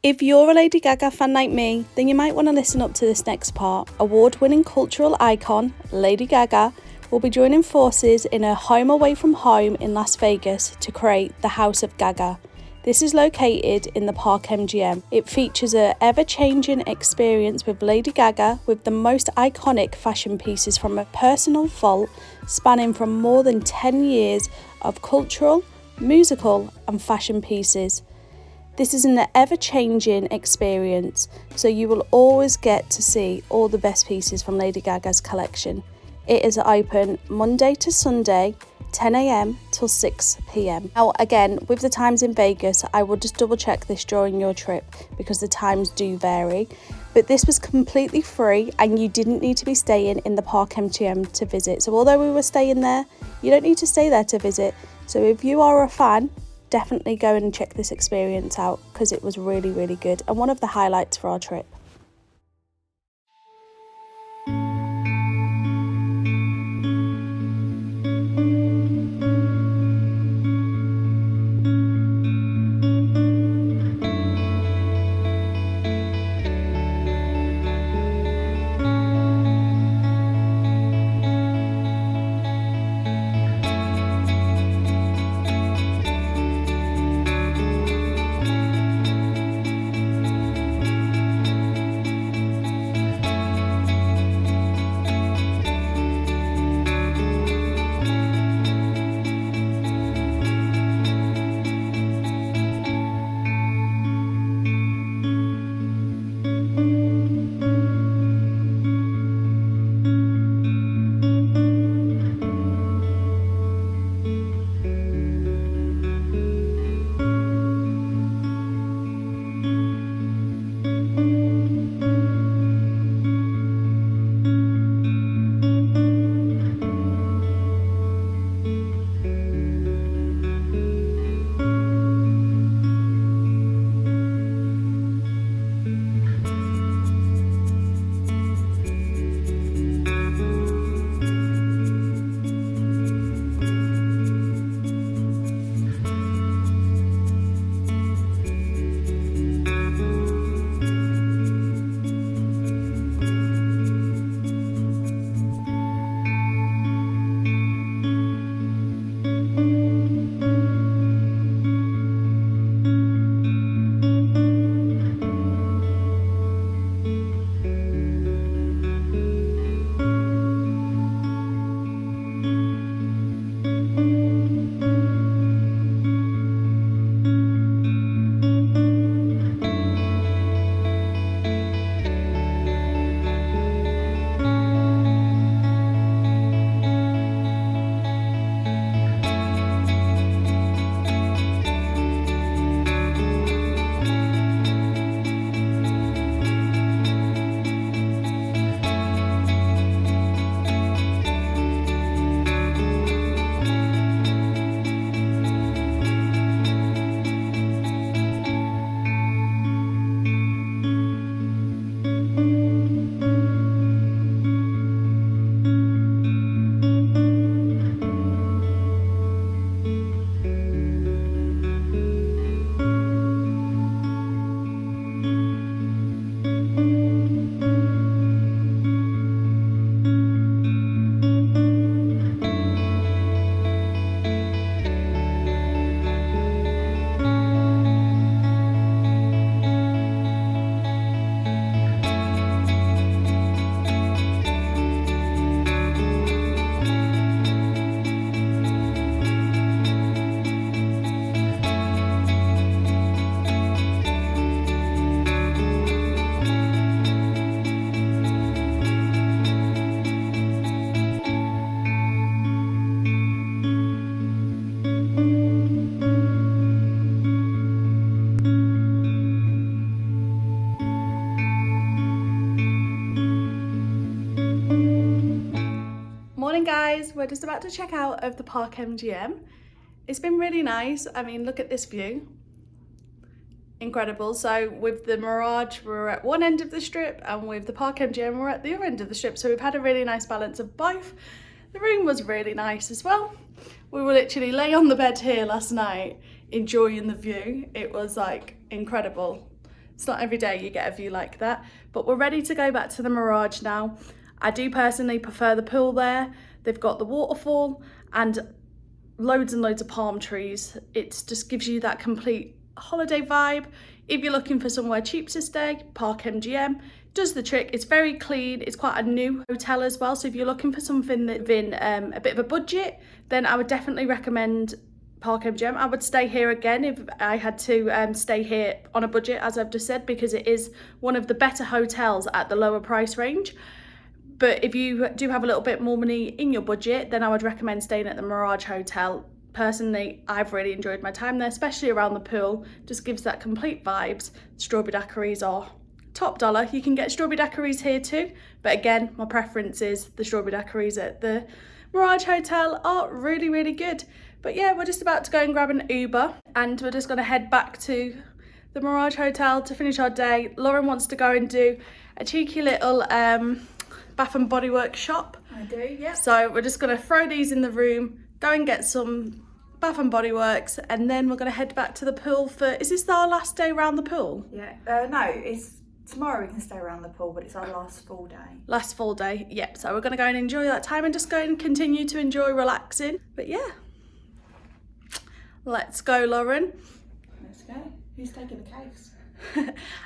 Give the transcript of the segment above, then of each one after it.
If you're a Lady Gaga fan like me, then you might want to listen up to this next part. Award-winning cultural icon, Lady Gaga, will be joining forces in her home away from home in Las Vegas to create the House of Gaga. This is located in the Park MGM. It features an ever-changing experience with Lady Gaga, with the most iconic fashion pieces from a personal vault spanning from more than 10 years of cultural, musical and fashion pieces. This is an ever-changing experience, so you will always get to see all the best pieces from Lady Gaga's collection. It is open Monday to Sunday, 10 a.m. till 6 p.m. Now again, with the times in Vegas, I will just double check this during your trip because the times do vary. But this was completely free and you didn't need to be staying in the Park MGM to visit. So although we were staying there, you don't need to stay there to visit. So if you are a fan, definitely go and check this experience out because it was really, really good and one of the highlights for our trip. Guys, we're just about to check out of the Park MGM. It's been really nice. I mean, look at this view. Incredible. So with the Mirage, we're at one end of the strip, and with the Park MGM, we're at the other end of the strip. So we've had a really nice balance of both. The room was really nice as well. We were literally lay on the bed here last night, enjoying the view. It was like incredible. It's not every day you get a view like that. But we're ready to go back to the Mirage now. I do personally prefer the pool there. They've got the waterfall and loads and loads of palm trees. It just gives you that complete holiday vibe. If you're looking for somewhere cheap to stay, Park MGM does the trick. It's very clean. It's quite a new hotel as well. So if you're looking for something that's in a bit of a budget, then I would definitely recommend Park MGM. I would stay here again if I had to stay here on a budget, as I've just said, because it is one of the better hotels at the lower price range. But if you do have a little bit more money in your budget, then I would recommend staying at the Mirage Hotel. Personally, I've really enjoyed my time there, especially around the pool. Just gives that complete vibes. Strawberry daiquiris are top dollar. You can get strawberry daiquiris here too, but again, my preference is the strawberry daiquiris at the Mirage Hotel are really, really good. But yeah, we're just about to go and grab an Uber, and we're just going to head back to the Mirage Hotel to finish our day. Lauren wants to go and do a cheeky little Bath and Body Works shop. I do, yeah. So we're just going to throw these in the room, go and get some Bath and Body Works, and then we're going to head back to the pool for, is this our last day around the pool? Yeah, no, it's tomorrow we can stay around the pool, but it's our last full day. Last full day, yep. So we're going to go and enjoy that time and just go and continue to enjoy relaxing. But yeah, let's go, Lauren. Let's go. Who's taking the case?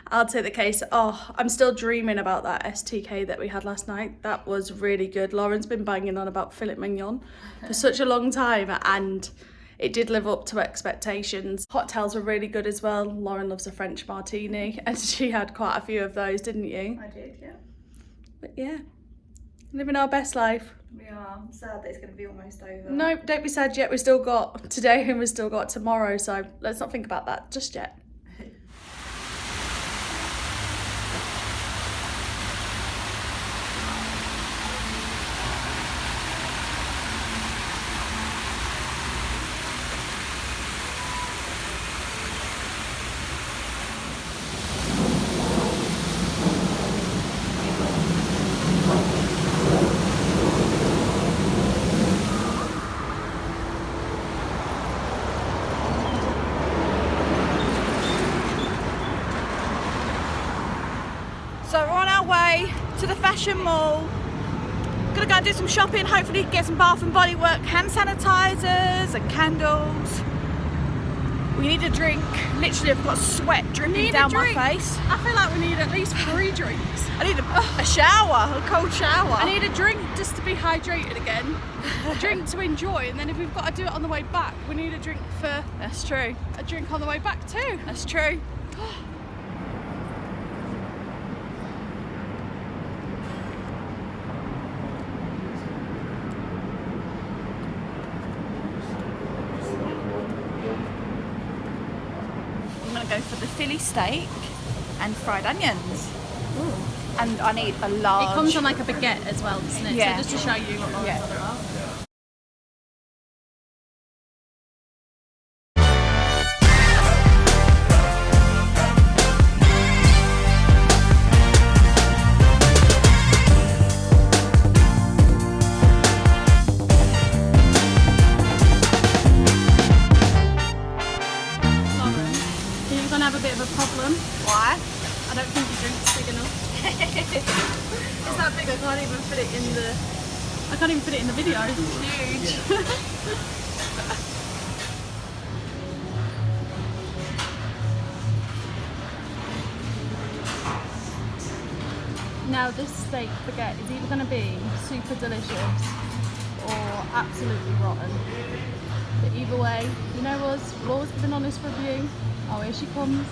I'll take the case. Oh, I'm still dreaming about that STK that we had last night. That was really good. Lauren's been banging on about filet mignon for such a long time, and it did live up to expectations. Cocktails were really good as well. Lauren loves a French martini, and she had quite a few of those, didn't you? I did, yeah. But yeah, living our best life. We are. I'm sad that it's going to be almost over. No, don't be sad yet. We've still got today and we've still got tomorrow, so let's not think about that just yet. So we're on our way to the fashion mall. Gonna go and do some shopping, hopefully get some Bath and Body Works hand sanitizers and candles. We need a drink. Literally, I've got sweat dripping down my face. I feel like we need at least 3 drinks. I need a shower, a cold shower. I need a drink just to be hydrated again. A drink to enjoy, and then if we've got to do it on the way back, we need a drink for... That's true. A drink on the way back too. That's true. Go for the Philly steak and fried onions. Ooh. And I need a large... It comes on like a baguette as well, doesn't it? Yeah. So just to show you what Lauren's on about. Have a bit of a problem. Why? I don't think your drink's big enough. It's that big I can't even fit it in the... I can't even fit it in the video. Huge. Now this steak baguette is either going to be super delicious or absolutely rotten. But either way, you know us, we'll always give an honest review. Oh, here she comes.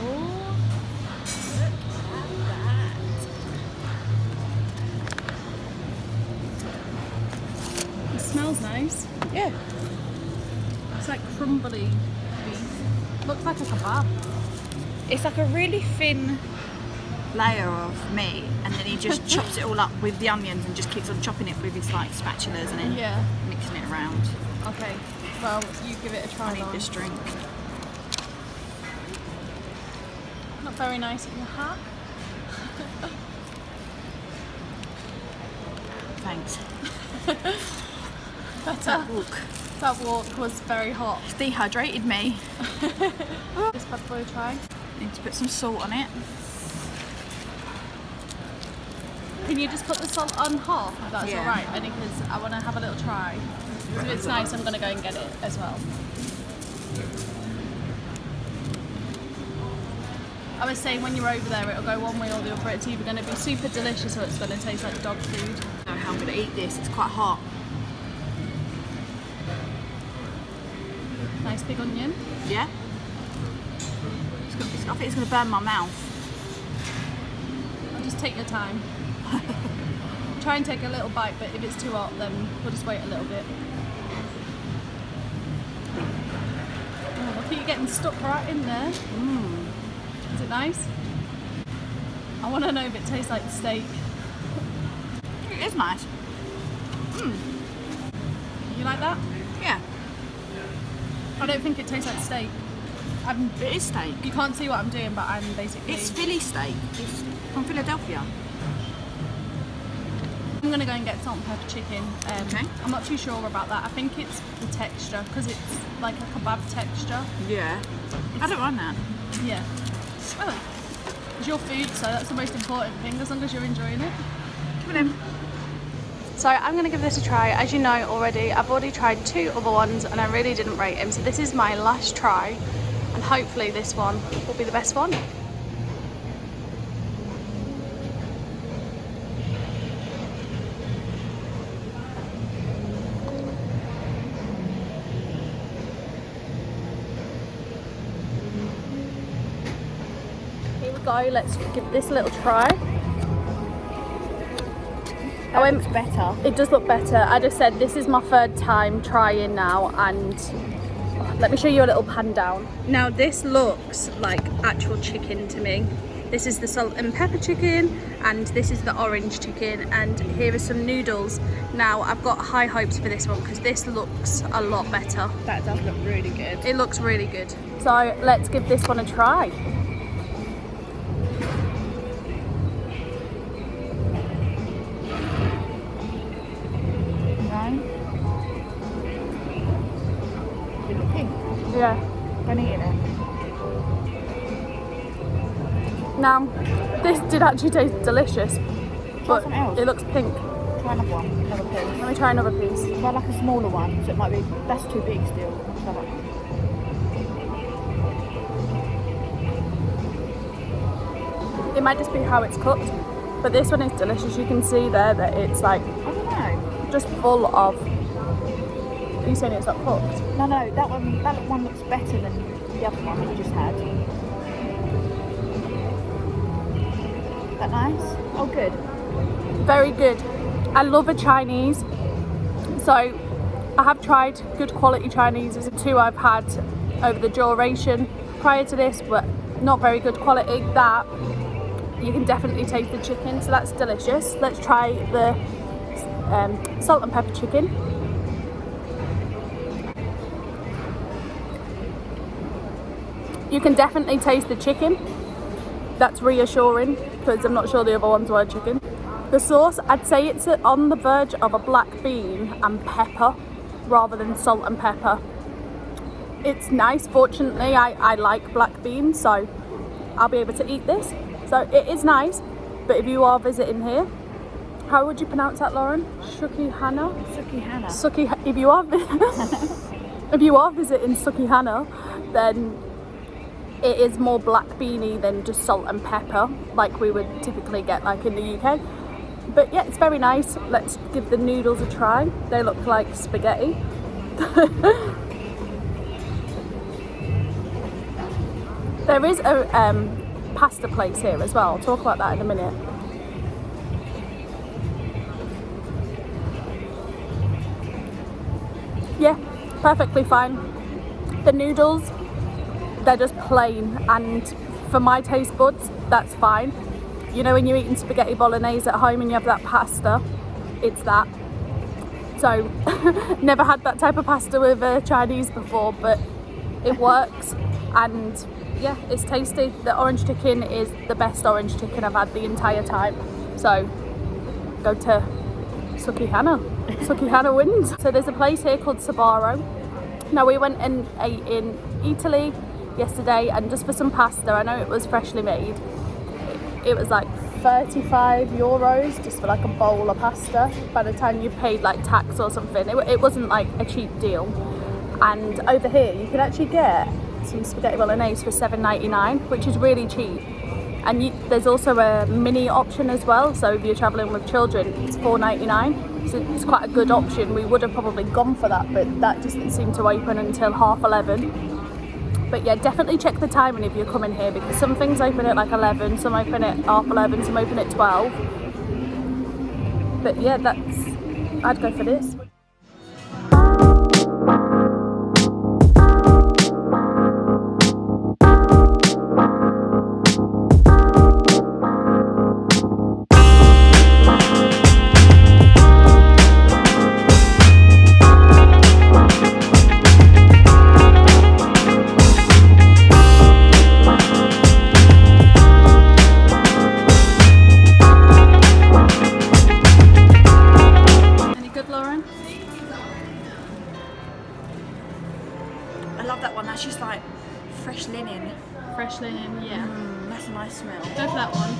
Oh, look at that. It smells nice. Yeah. It's like crumbly beef. Looks like a kebab. It's like a really thin layer of meat, and then he just chops it all up with the onions and just keeps on chopping it with his like spatulas and then mixing it around. Okay. Well, you give it a try. I need this drink. Not very nice in your hat. Thanks. Better. Look. That walk was very hot. It's dehydrated me. This bad boy try. Need to put some salt on it. Can you just put the salt on half if that's Yeah. alright? Only because I want to have a little try. So if it's nice, I'm going to go and get it as well. I was saying when you're over there, it'll go one way or the other. It's either going to be super delicious or it's going to taste like dog food. I don't know how I'm going to eat this. It's quite hot. Nice big onion. Yeah. I think it's going to burn my mouth. I'll just take your time. Try and take a little bite, but if it's too hot, then we'll just wait a little bit. Oh, look at you getting stuck right in there. Is it nice? I want to know if it tastes like steak. It is nice. You like that? Yeah. I don't think it tastes like steak. It is steak. You can't see what I'm doing, but I'm basically... It's Philly steak. It's from Philadelphia. I'm going to go and get salt and pepper chicken. Okay. I'm not too sure about that. I think it's the texture, because it's like a kebab texture. Yeah. I don't mind that. Yeah. Well, it's your food, so that's the most important thing, as long as you're enjoying it. Come on in. So I'm going to give this a try. As you know already, I've already tried 2 other ones and I really didn't rate them. So this is my last try, and hopefully this one will be the best one. Here we go, let's give this a little try. That looks better. It does look better. I just said this is my 3rd time trying now, and let me show you a little pan down. Now this looks like actual chicken to me. This is the salt and pepper chicken, and this is the orange chicken, and here are some noodles. Now I've got high hopes for this one because this looks a lot better. That does look really good. It looks really good. So let's give this one a try. Yeah. I'm eating it. Now, this did actually taste delicious, but something else. It looks pink. Try another one, another piece. Let me try another piece. Try like a smaller one, so it might be, that's too big still. Try that. It might just be how it's cooked, but this one is delicious. You can see there that it's like I don't know. just full of. Are you saying it's not cooked? No, that one looks better than the other one that you just had. That nice? Oh, good. Very good. I love a Chinese, so I have tried good quality Chinese. There's 2 I've had over the duration prior to this, but not very good quality. That you can definitely taste the chicken, so that's delicious. Let's try the salt and pepper chicken. You can definitely taste the chicken. That's reassuring because I'm not sure the other ones were chicken. The sauce, I'd say it's on the verge of a black bean and pepper rather than salt and pepper. It's nice, fortunately I like black beans, so I'll be able to eat this. So it is nice, but if you are visiting here, how would you pronounce that, Lauren? Sukihana? Sukihana. If you are if you are visiting Sukihana, then it is more black beany than just salt and pepper like we would typically get like in the UK. But yeah, it's very nice. Let's give the noodles a try. They look like spaghetti. There is a pasta place here as well. I'll talk about that in a minute. Yeah, perfectly fine. The noodles, they're just plain, and for my taste buds, that's fine. You know when you're eating spaghetti bolognese at home and you have that pasta, it's that. So, never had that type of pasta with Chinese before, but it works, and yeah, it's tasty. The orange chicken is the best orange chicken I've had the entire time. So, go to Sucky Hannah. Sucky Hannah wins. So there's a place here called Sabaro. Now we went and ate in Italy yesterday, and just for some pasta, I know it was freshly made, it was like 35 euros just for like a bowl of pasta by the time you paid like tax or something. It wasn't like a cheap deal. And over here you can actually get some spaghetti bolognese for $7.99, which is really cheap. And there's also a mini option as well, so if you're travelling with children it's $4.99, so it's quite a good option. We would have probably gone for that, but that doesn't seem to open until 11:30. But yeah, definitely check the timing if you're coming here, because some things open at like 11, some open at 11:30, some open at 12. But yeah, I'd go for this. I love that one. That's just like fresh linen. Fresh linen, yeah. That's a nice smell. Go for that one.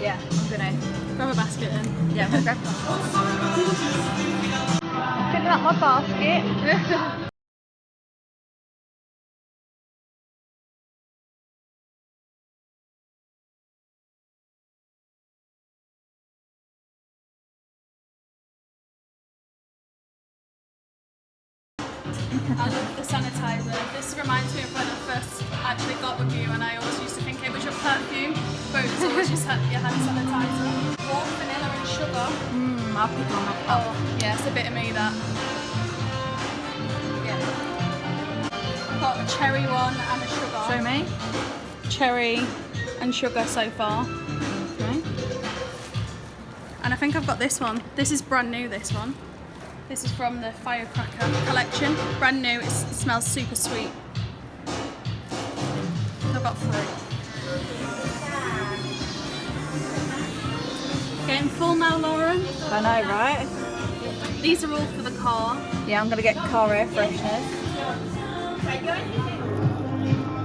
Yeah, I'm gonna Grab a basket then. Yeah, I'm gonna grab one. Picking up my basket. I love the sanitizer. This reminds me of when I first actually got with you, and I always used to think it was your perfume, but it's always just your hand sanitizer. Warm vanilla and sugar. I'll pick one up. Oh, yeah, it's a bit of me that. Yeah. I've got a cherry one and a sugar. Show me. Cherry and sugar so far. Okay. And I think I've got this one. This is brand new, this one. This is from the Firecracker collection. Brand new, it smells super sweet. I've got 3. Getting full now, Lauren. I know, right? These are all for the car. Yeah, I'm gonna get car air fresheners.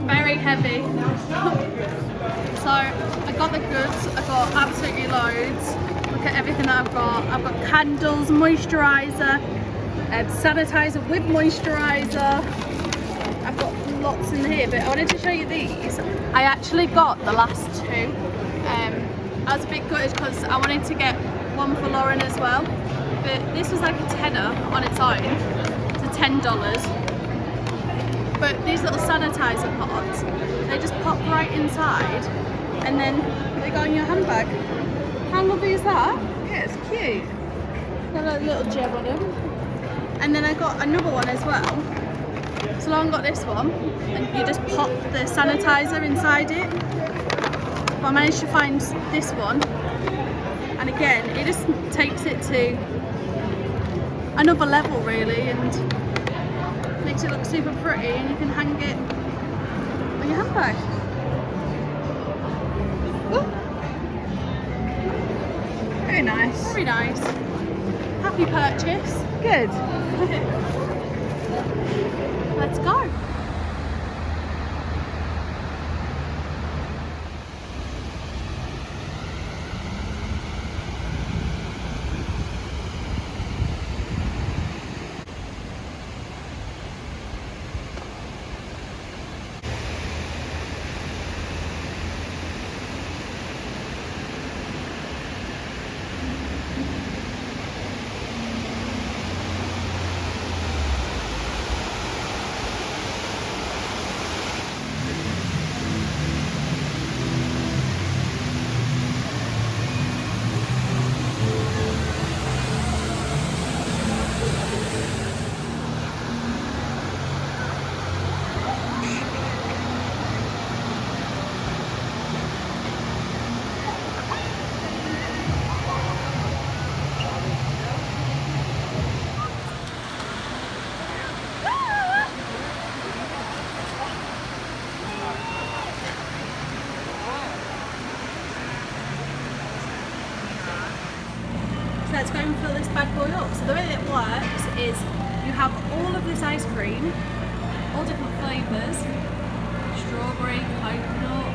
Very heavy. So I got the goods. I got absolutely loads. Look at everything that I've got. I've got candles, moisturiser, sanitizer with moisturiser. I've got lots in here, but I wanted to show you these. I actually got the last 2. I was a bit gutted because I wanted to get one for Lauren as well, but this was like a tenner on its own. It's $10. But these little sanitizer pods, they just pop right inside and then they go in your handbag. How lovely is that? Yeah, it's cute. Got a little gem on them. And then I got another one as well. So Lauren got this one, and you just pop the sanitizer inside it. But I managed to find this one, and again, it just takes it to another level really, and makes it look super pretty, and you can hang it on your handbag. Ooh. Very nice. Very nice. Happy purchase. Good. Let's go. let's go and fill this bad boy up. So the way that it works is you have all of this ice cream, all different flavours, strawberry, coconut,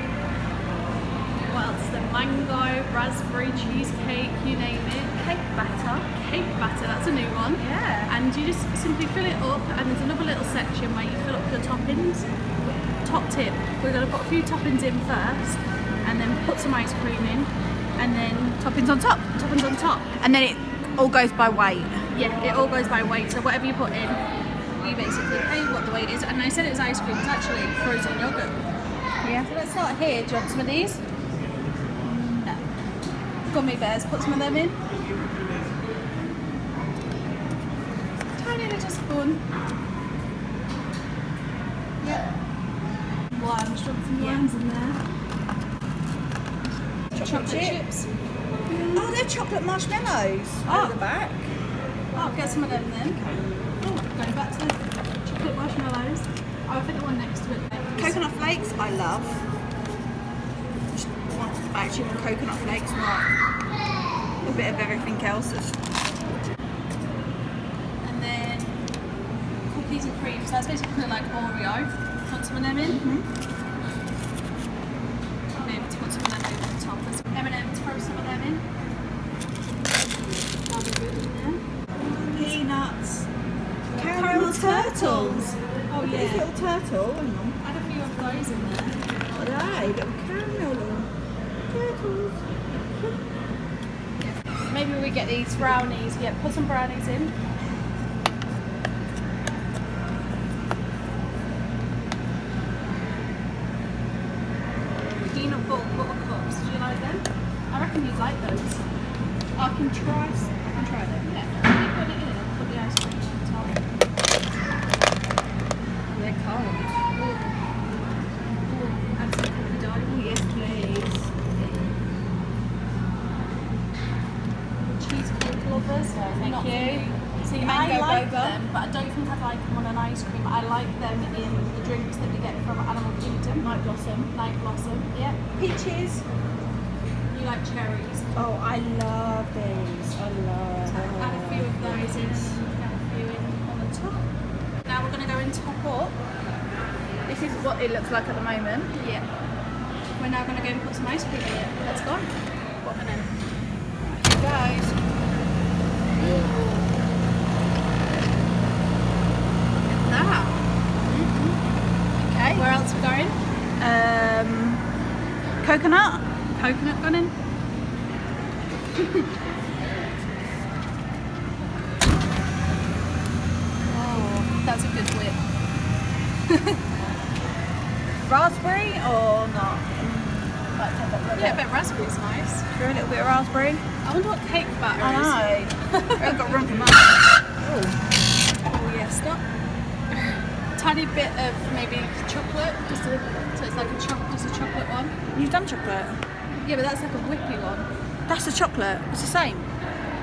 what else? The mango, raspberry, cheesecake, you name it. Cake batter. Cake batter, that's a new one. Yeah. And you just simply fill it up, and there's another little section where you fill up your toppings. Top tip, we're going to put a few toppings in first, and then put some ice cream in, and then Toppings on top. toppings on top. And then it all goes by weight. Yeah, it all goes by weight, so whatever you put in, you basically pay what the weight is. And I said it was ice cream, it's actually frozen yogurt. Yeah. So let's start here. Do you want some of these? No. Gummy bears, put some of them in. Tiny little spoon. Yep. Worms, drop some worms in there. Chocolate chips. Oh, they're chocolate marshmallows. Oh. At the back. Oh, get some of them then. Oh, going back to the chocolate marshmallows. Oh, I think the one next to it there. Coconut flakes, I love. Just want the back chip and coconut flakes, not a bit of everything else. And then cookies and cream. So that's basically like Oreo. Put some of them in. Maybe to put some of them over the top. M&M's, throw some of them in. That'll be good in there. Peanuts. Caramel turtles. Oh Look at this yeah. little turtle. Hang on. Add a few of those in there. What are they? Little caramel turtles. Maybe we get these brownies. Yeah, put some brownies in. Peanut butter cups. Do you like them? I reckon you'd like those. I can try them. Yeah. When you put it in, I'll put the ice cream on top. They're cold. Add some cookie dough. Oh, yes, please. Cheesecake lovers. Thank Not you. for you. See, Mango I like boba. them, but I don't think I'd like them on an ice cream. I like them in the drinks that we get from Animal Kingdom. Night blossom. Night Blossom, yeah. Peaches. You like cherries. Oh, I love these. I love. Add a few of those in, add a few in on the top. Now we're going to go and top up. This is what it looks like at the moment. Yeah. We're now going to go and put some ice cream in it. Let's go. What and then? Guys. That. Okay. Where else are we going? Coconut. Coconut gone in. Oh, that's a good whip. Raspberry or not? Yeah, but raspberry's nice. Throw a little bit of raspberry. I wonder what cake batter I is. know. I've got room for mine. Oh yeah, stop. Tiny bit of maybe chocolate, so it's like a chocolate one. You've done chocolate. Yeah, but that's like a whippy one. That's the chocolate. It's the same.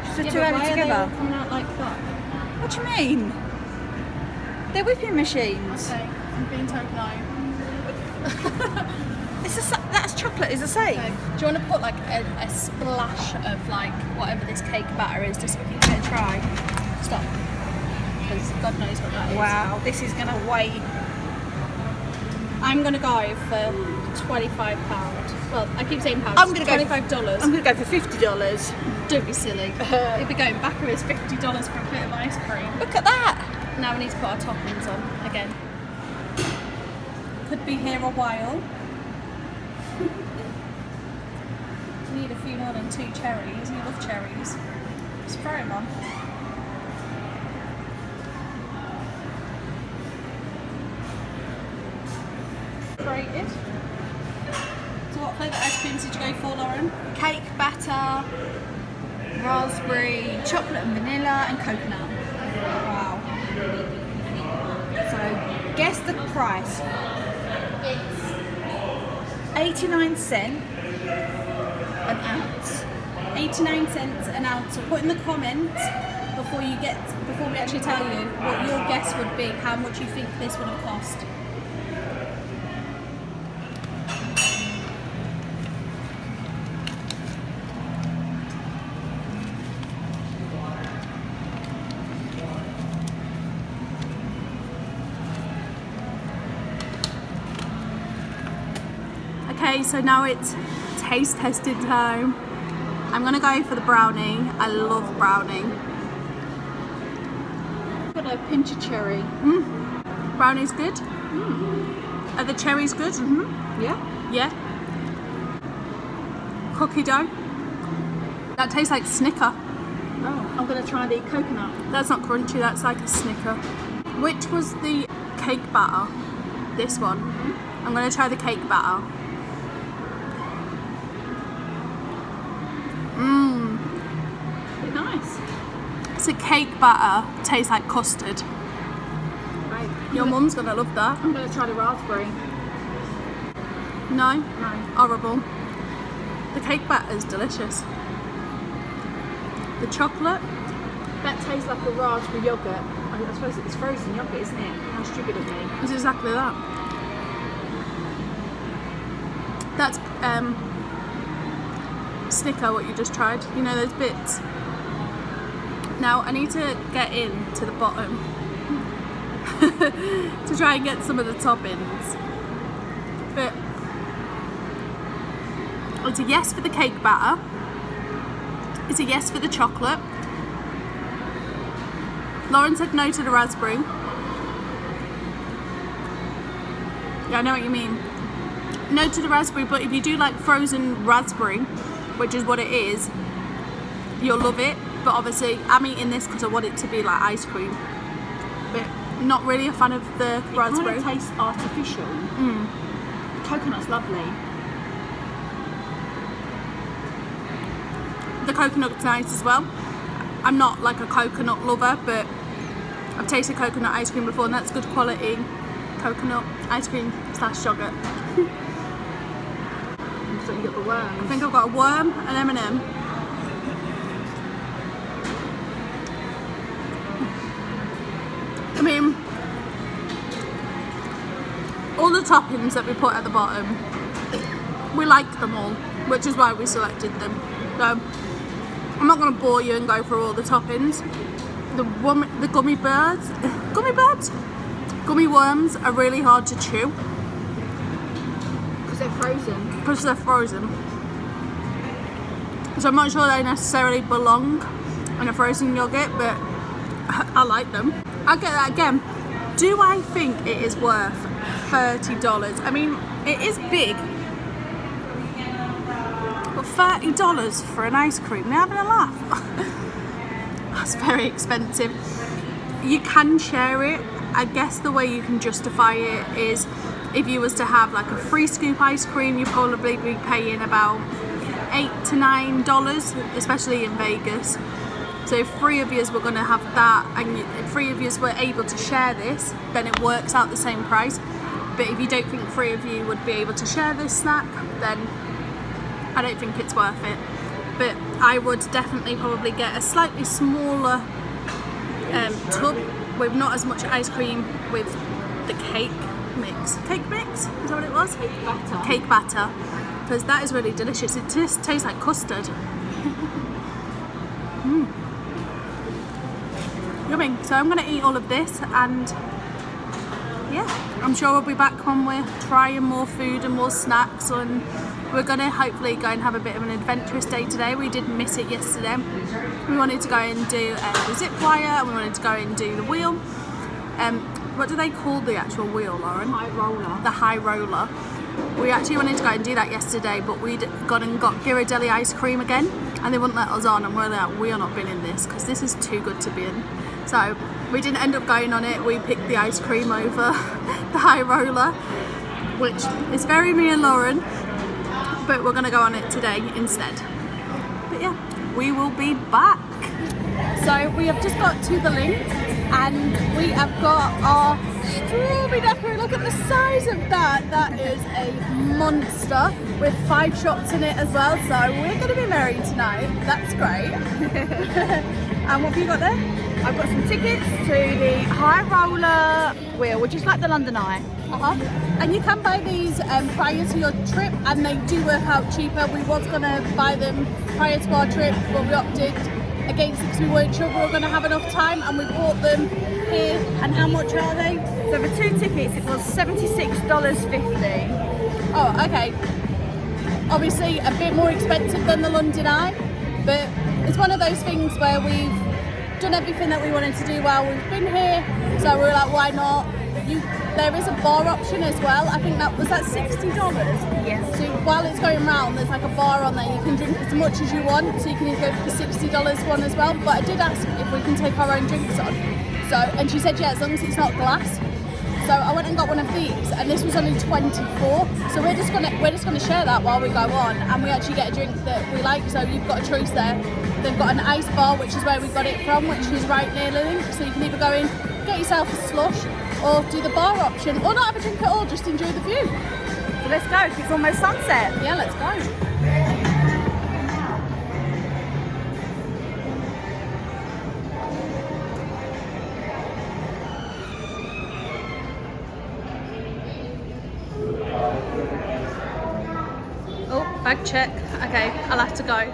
Just the Yeah, two but added why are they all together. coming out like that? What do you mean? They're whipping machines. Okay, I'm being told no. That's chocolate. Is the same. Okay. Do you want to put like a splash of like whatever this cake batter is, just so we can give it a try? Stop. Because God knows what that is. Wow. This is gonna weigh. I'm gonna go for £25. Well, I keep saying pounds. I'm gonna go $25. I'm gonna go for $50. Don't be silly. You'll be going backwards $50 for a bit of ice cream. Look at that. Now we need to put our toppings on again. Could be here a while. Need a few more than 2 cherries. You love cherries. Just throw them on. Created. So what flavour ice creams did you go for, Lauren? Cake batter, raspberry, chocolate and vanilla, and coconut. Wow. So guess the price. It's 89 cents an ounce. 89 cents an ounce. So put in the comments before we actually tell you what your guess would be, how much you think this would have cost. Okay, so now it's taste testing time. I'm gonna go for the brownie. I love brownie. Got a pinch of cherry. Brownie's good. Are the cherries good? Yeah. Yeah. Cookie dough. That tastes like Snicker. Oh, I'm gonna try the coconut. That's not crunchy, that's like a Snicker. Which was the cake batter? This one. I'm gonna try the cake batter. Pretty nice. So cake batter tastes like custard. Right. Your mum's gonna love that. I'm gonna try the raspberry. No? No. Horrible. The cake batter is delicious. The chocolate, That tastes like a raspberry yogurt. I suppose it's frozen yogurt, isn't it? How stupid of me. is exactly that. That's Snicker, what you just tried. You know those bits. Now I need to get in to the bottom to try and get some of the toppings. But it's a yes for the cake batter. It's a yes for the chocolate. Lauren said no to the raspberry. Yeah, I know what you mean. No to the raspberry, but if you do like frozen raspberry, which is what it is, you'll love it. But obviously, I'm eating this because I want it to be like ice cream. But not really a fan of the raspberry. It kind of tastes artificial. Coconut's lovely. The coconut's nice as well. I'm not like a coconut lover, but I've tasted coconut ice cream before, and that's good quality coconut ice cream / yogurt. So you got the worms. I think I've got a worm, an M&M. I mean, all the toppings that we put at the bottom, we like them all, which is why we selected them. So I'm not going to bore you and go through all the toppings. The gummy worms are really hard to chew Because they're frozen. because they're frozen. So I'm not sure they necessarily belong in a frozen yogurt, but I like them. I get that again. Do I think it is worth $30? I mean, it is big. But $30 for an ice cream, they're having a laugh. That's very expensive. You can share it. I guess the way you can justify it is if you was to have like a free scoop ice cream, you'd probably be paying about $8 to $9, especially in Vegas. So if 3 of yous were going to have that and 3 of yous were able to share this, then it works out the same price. But if you don't think 3 of you would be able to share this snack, then I don't think it's worth it. But I would definitely probably get a slightly smaller tub with not as much ice cream with the cake mix. Cake mix? Is that what it was? Cake batter. Cake batter. Because that is really delicious. It just tastes like custard. Yummy. So I'm going to eat all of this, and yeah, I'm sure we'll be back when we're trying more food and more snacks, and we're going to hopefully go and have a bit of an adventurous day today. We did miss it yesterday. We wanted to go and do the zip wire, and we wanted to go and do the wheel. What do they call the actual wheel, Lauren? High roller. The high roller. We actually wanted to go and do that yesterday, but we'd gone and got Ghirardelli ice cream again, and they wouldn't let us on, and we're like, we are not been in this because this is too good to be in. So we didn't end up going on it. We picked the ice cream over the high roller, which is very me and Lauren, but we're going to go on it today instead. But yeah, we will be back. So we have just got to the link, and we have got our strawberry daiquiri. Look at the size of that. That is a monster with 5 shots in it as well. So we're going to be merry tonight. That's great. And what have you got there? I've got some tickets to the high roller wheel, which is like the London Eye. And you can buy these prior to your trip, and they do work out cheaper. We was going to buy them prior to our trip, but we opted against it because we weren't sure we were going to have enough time, and we bought them here. And how much are they? So for 2 tickets, it was $76.50. Oh, okay. obviously a bit more expensive than the London Eye, but it's one of those things where we've done everything that we wanted to do while we've been here, so we were like, why not? There is a bar option as well. I think that was $60. Yes. So while it's going round, there's like a bar on there. You can drink as much as you want, so you can either go for the $60 one as well. But I did ask if we can take our own drinks on. So, and she said, yeah, as long as it's not glass. So I went and got one of these, and this was only 24. So we're just gonna share that while we go on, and we actually get a drink that we like. So you've got a choice there. They've got an ice bar, which is where we got it from, which is right near Lily. So you can either go in, get yourself a slush, or do the bar option, or not have a drink at all, just enjoy the view. So let's go, 'cause it's almost sunset. Yeah, let's go. Oh, bag check. Okay, I'll have to go.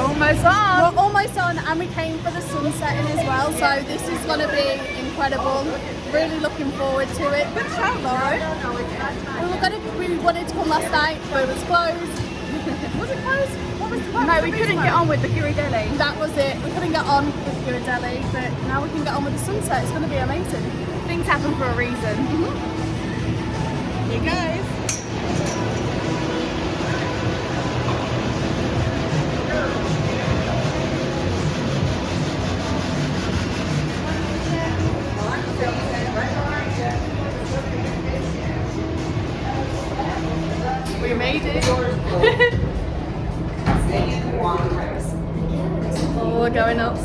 Almost on. We're almost on, and we came for the sun setting as well, so this is going to be incredible. Really looking forward to it. Good show, Lauren. We wanted to come last night, but it was closed. Was it closed? What was the plan? No, we couldn't get on with the Ghirardelli. That was it. We couldn't get on with Ghirardelli, but now we can get on with the sunset. It's going to be amazing. Things happen for a reason. You guys. We made it. Oh, we're going up.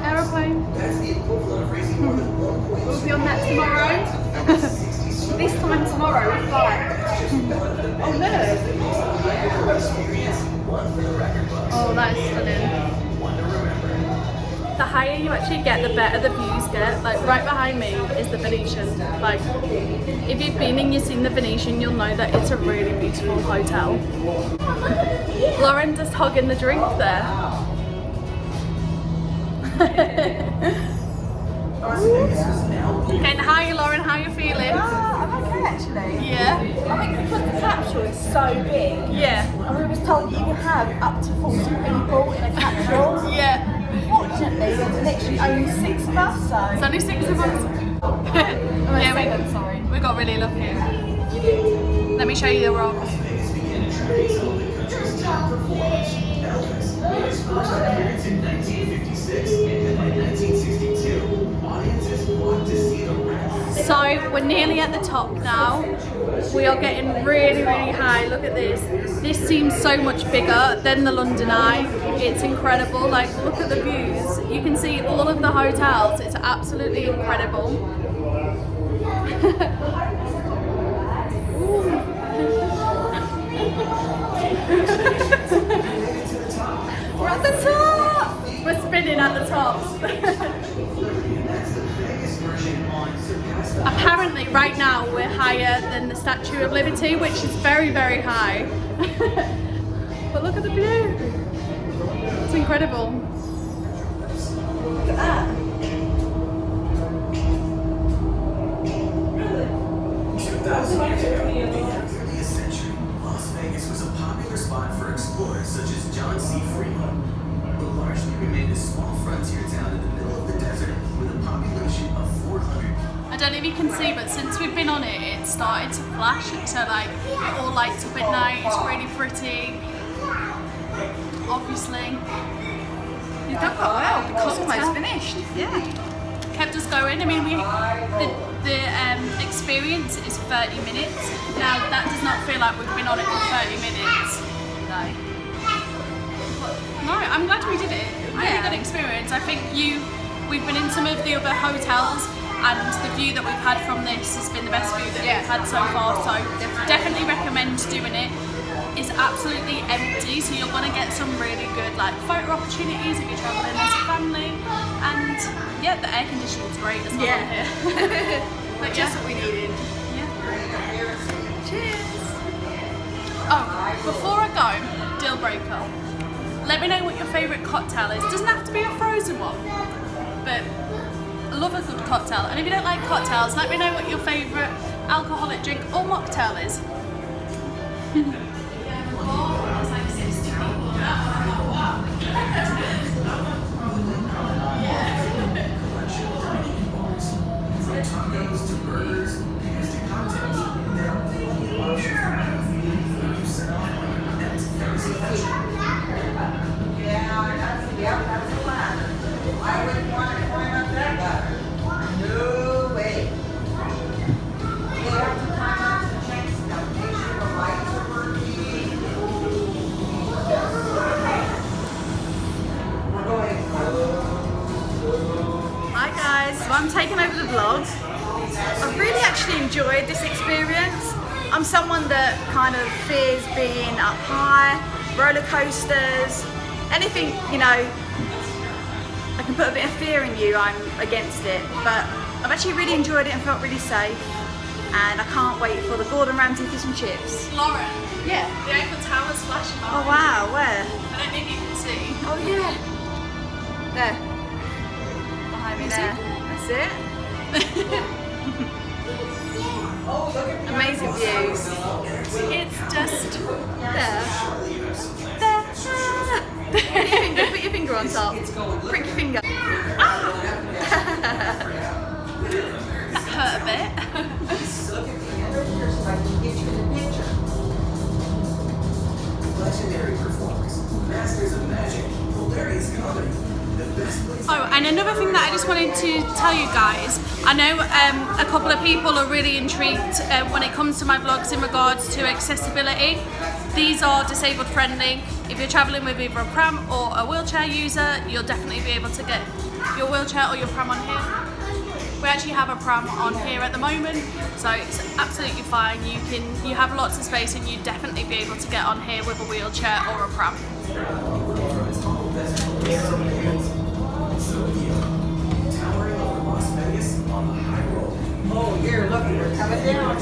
Aeroplane. We'll be on that tomorrow. This time tomorrow we fly. Oh no. Oh, that is stunning. The higher you actually get, the better the views get. Like right behind me is the Venetian. Like if you've been and you've seen the Venetian, you'll know that it's a really beautiful hotel. Lauren just hugging the drink there. Getting high, Lauren, how you feeling? I'm okay actually. Yeah? I think because the capsule is so big, Yeah. and we was told you can have up to 40 people in a capsule. Yeah. Fortunately, there's literally only 6 of us, so. It's only 6 of us. Yeah, we got really lucky. Let me show you the rock. So we're nearly at the top now. We are getting really, really high. Look at this. This seems so much bigger than the London Eye. It's incredible. Like, look at the views. You can see all of the hotels. It's absolutely incredible. We're at the top! We're spinning at the top. Apparently right now we're higher than the Statue of Liberty, which is very, very high. But look at the view. It's incredible. Look at that. 2,000 years ago, in the 30th century, Las Vegas was a popular spot for explorers such as John C. Fremont, but largely remained a small frontier town in the middle of the desert with a population of 400. I don't know if you can see, but since we've been on it, it started to flash. So like, it all lights up at night. It's really pretty. Obviously. You've done quite well. The Cocktail. almost finished. Yeah. kept us going. I mean, the experience is 30 minutes. Now that does not feel like we've been on it for 30 minutes. No, I'm glad we did it. Really good experience. I think we've been in some of the other hotels, and the view that we've had from this has been the best view that we've had so far. So definitely recommend doing it. It's absolutely empty, so you're gonna get some really good like photo opportunities if you're traveling as a family. And yeah, the air conditioning's great as well here. But Just what we needed. Cheers. Oh, before I go, deal breaker. Let me know what your favourite cocktail is. It doesn't have to be a frozen one, but I love a good cocktail. And if you don't like cocktails, let me know what your favourite alcoholic drink or mocktail is. From tacos to burgers, to cocktails, there are plenty of options. That's the ladder. I wouldn't want to climb up that ladder. No way. They have to climb up and check stuff, make sure the lights are working. We're going. Hi guys, so I'm taking over the vlog. I've really actually enjoyed this experience. I'm someone that kind of fears being up high, roller coasters, anything, you know, I can put a bit of fear in you, I'm against it. But I've actually really enjoyed it and felt really safe. And I can't wait for the Gordon Ramsay fish and chips. Lauren, Yeah. the Eiffel Tower's flashing Oh behind wow, where? you. I don't think you can see. Oh yeah. There. Behind me there. That's it. Oh, look at the Amazing views. It's just There. There. Put your finger on top. Prick your finger. that hurt a bit. Look at the end of here so I can get you in the picture. Legendary performers, masters of magic, hilarious comedy, the best place. Oh, and another thing that I just wanted to tell you guys, I know a couple of people are really intrigued when it comes to my vlogs in regards to accessibility. These are disabled friendly. If you're traveling with either a pram or a wheelchair user, you'll definitely be able to get your wheelchair or your pram on here. We actually have a pram on here at the moment, so it's absolutely fine. You have lots of space, and you'd definitely be able to get on here with a wheelchair or a pram. Towering over Las Vegas on the high roll. Oh, here, look, we're coming down.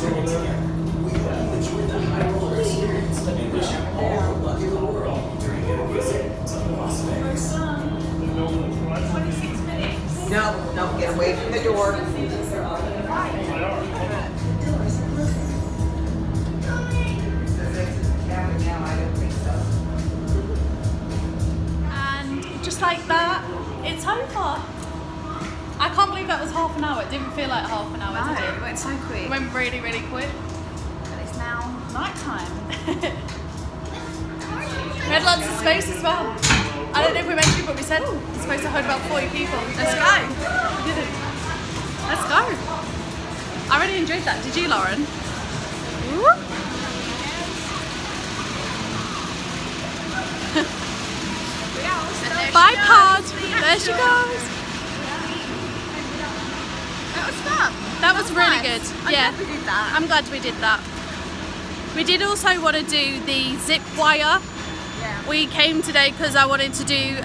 We hope you enjoy the high roller experience and wish you all the luck in the world during your visit to Las Vegas. 26 minutes. No, get away from the door. And just like that, it's over. I can't believe that was half an hour. It didn't feel like half an hour, did it? It went so quick. It went really, really quick. And it's now night time. We had lots of space as well. I don't know if we mentioned, but we said it's supposed to hold about 40 people. Let's go. We did it. Let's go. I really enjoyed that. Did you, Lauren? Bye, Pod. There she goes. That was fun. That was really good. I'm Yeah. glad we did that. I'm glad we did that. We did also want to do the zip wire. Yeah. We came today because I wanted to do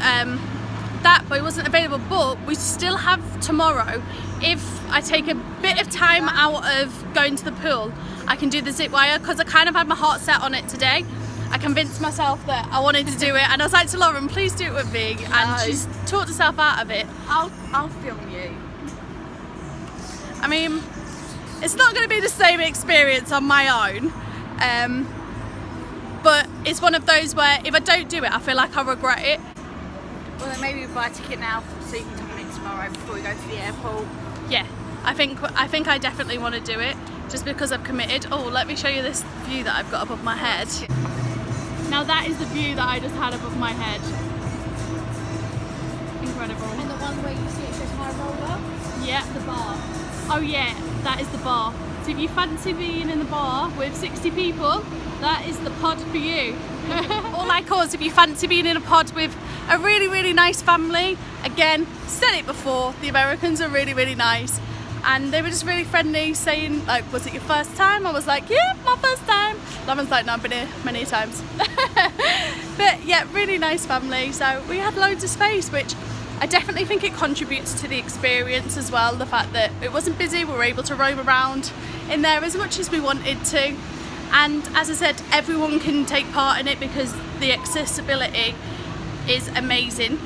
that, but it wasn't available. But we still have tomorrow. If I take a bit of time out of going to the pool, I can do the zip wire, because I kind of had my heart set on it today. I convinced myself that I wanted to do it, and I was like to Lauren, please do it with me. And she's talked herself out of it. I'll film you. I mean, it's not going to be the same experience on my own, but it's one of those where if I don't do it, I feel like I regret it. Well, then maybe we buy a ticket now so you can come in tomorrow before we go to the airport. Yeah, I think I definitely want to do it just because I've committed. Oh, let me show you this view that I've got above my head. Now that is the view that I just had above my head. incredible. And the one where you see it says high roller, Yeah. the bar. Oh yeah, that is the bar. So if you fancy being in the bar with 60 people, that is the pod for you. Or like us, if you fancy being in a pod with a really, really nice family. Again, said it before, the Americans are really, really nice. And they were just really friendly, saying like, was it your first time? I was like, yeah, my first time. Lauren's like, no, I've been here many times. But yeah, really nice family. So we had loads of space, which I definitely think it contributes to the experience as well. The fact that it wasn't busy, we were able to roam around in there as much as we wanted to. And as I said, everyone can take part in it because the accessibility is amazing.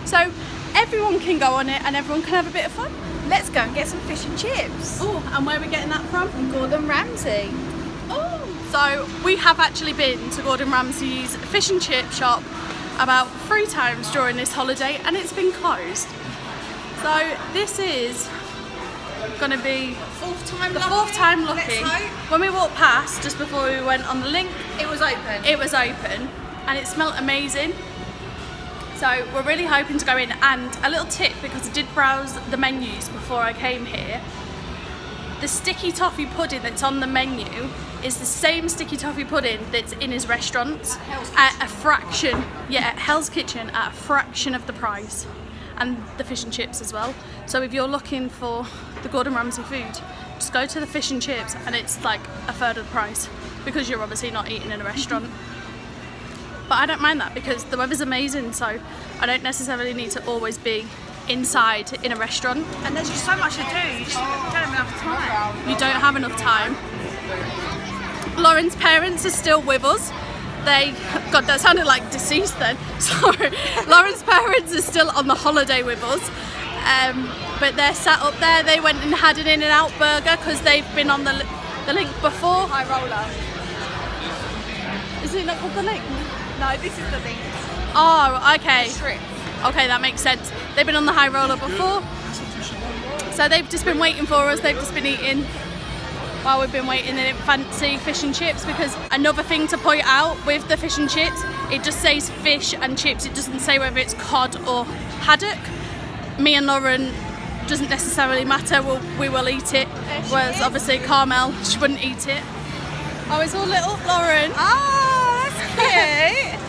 So everyone can go on it and everyone can have a bit of fun. Let's go and get some fish and chips. Oh, and where are we getting that from? Gordon Ramsay. Oh, so we have actually been to Gordon Ramsay's fish and chip shop about 3 times during this holiday and it's been closed. So this is going to be Fourth time the lucky. 4th time Let's lucky. hope. When we walked past, just before we went on the link, It was open. it was open and it smelled amazing. So we're really hoping to go in. And a little tip, because I did browse the menus before I came here, the sticky toffee pudding that's on the menu is the same sticky toffee pudding that's in his restaurants at a fraction, at Hell's Kitchen, at a fraction of the price, and the fish and chips as well. So if you're looking for the Gordon Ramsay food, just go to the fish and chips and it's like a third of the price because you're obviously not eating in a restaurant. But I don't mind that because the weather's amazing, so I don't necessarily need to always be inside in a restaurant. And there's just so much to do. You just don't have enough time. You don't have enough time. Lauren's parents are still with us. God, that sounded like deceased then. Sorry. Lauren's parents are still on the holiday with us. But they're sat up there. They went and had an In-N-Out burger because they've been on the link before. High roller. Is it not called the link? No, this is the link. Oh, okay. Strip. Okay, that makes sense. They've been on the high roller before. So they've just been waiting for us. They've just been eating while we've been waiting. They didn't fancy fish and chips because another thing to point out with the fish and chips, it just says fish and chips. It doesn't say whether it's cod or haddock. Me and Lauren, doesn't necessarily matter. We will eat it. Whereas obviously Carmel, she wouldn't eat it. Oh, it's all little Lauren. Oh, that's cute.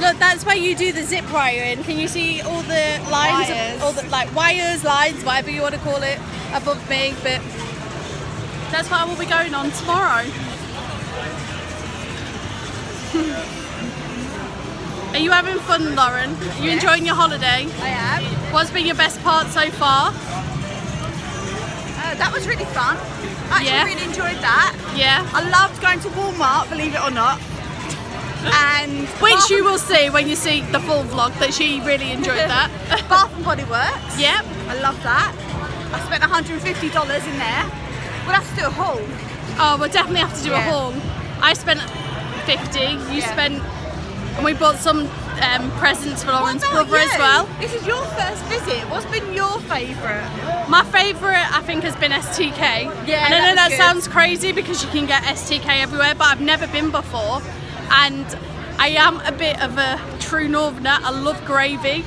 Look, that's where you do the zip wiring. Can you see all the lines, Wires. all the like wires, lines, whatever you want to call it, above me? But that's what I will be going on tomorrow. Are you having fun, Lauren? Are you enjoying your holiday? I am. What's been your best part so far? That was really fun. I actually really enjoyed that. Yeah. I loved going to Walmart, believe it or not. And Which you will see when you see the full vlog that she really enjoyed that. Bath and Body Works. Yep. I love that. I spent $150 in there. We'll have to do a haul. Oh, we'll definitely have to do a Yeah. haul. I spent 50. You Yeah. spent, and we bought some presents for Lauren's brother as well. This is your first visit. What's been your favourite? My favourite, I think, has been STK. Yeah, and I know that that was good. sounds crazy because you can get STK everywhere, but I've never been before. And I am a bit of a true northerner. I love gravy.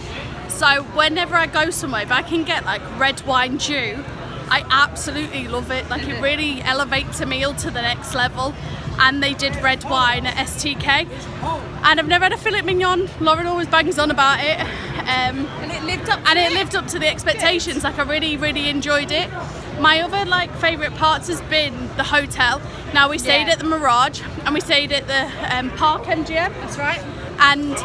So whenever I go somewhere, if I can get like red wine dew, I absolutely love it. Like it really elevates a meal to the next level. And they did red wine at STK. And I've never had a filet mignon. Lauren always bangs on about it. And it lived up to And it lived up to the expectations. Like I really, really enjoyed it. My other like favourite parts has been the hotel. Now we stayed Yeah. at the Mirage and we stayed at the Park MGM. That's right. And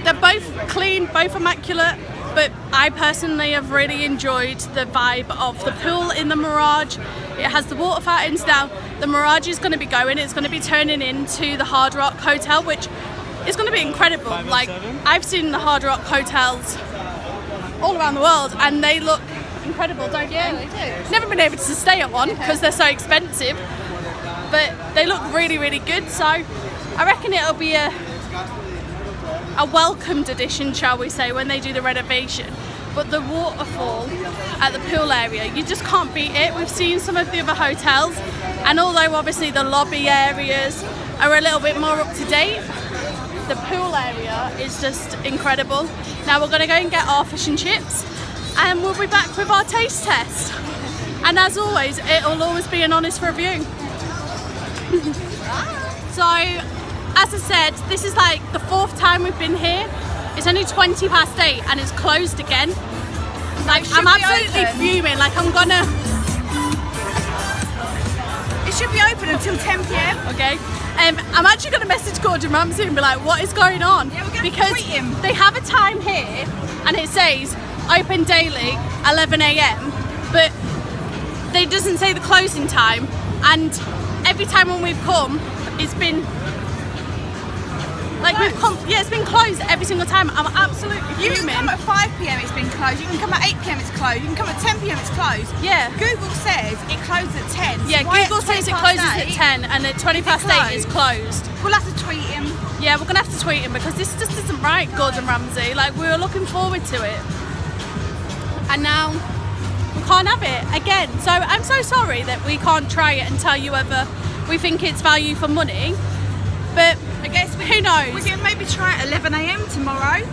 they're both clean, both immaculate. But I personally have really enjoyed the vibe of the pool in the Mirage. It has the water fountains now. The Mirage is going to be going. It's going to be turning into the Hard Rock Hotel, which is going to be incredible. Like I've seen the Hard Rock hotels all around the world, and they look incredible, don't they? Yeah, they do. Never been able to stay at one because they're so expensive, but they look really, really good. So I reckon it'll be a welcomed addition, shall we say, when they do the renovation. But the waterfall at the pool area, you just can't beat it. We've seen some of the other hotels, and although obviously the lobby areas are a little bit more up to date, the pool area is just incredible. Now we're going to go and get our fish and chips, and we'll be back with our taste test. And as always, it'll always be an honest review. So, as I said, this is like the 4th time we've been here. It's only 20 past 8 and it's closed again. Like, I'm absolutely fuming. Like, I'm gonna... It should be open until 10 p.m. Okay. I'm actually going to message Gordon Ramsay and be like, what is going on? Yeah, we're gonna because tweet him. They have a time here and it says open daily 11 a.m. but they doesn't say the closing time, and every time when we've come it's been like it's been closed every single time. I'm absolutely You fuming. can come at 5 p.m. it's been closed, you can come at 8 p.m. it's closed, you can come at 10 p.m. it's closed. Yeah. Google says it closes at 10. Yeah, So why Google at says it 20 closes past at 8? 10 and at 20 past 8 is closed. We'll have to tweet him. Yeah, we're gonna have to tweet him because this just isn't right, Gordon Ramsay. Like, we were looking forward to it, and now we can't have it again. So I'm so sorry that we can't try it and tell you whether we think it's value for money. But I guess who knows? We can maybe try at 11 a.m. tomorrow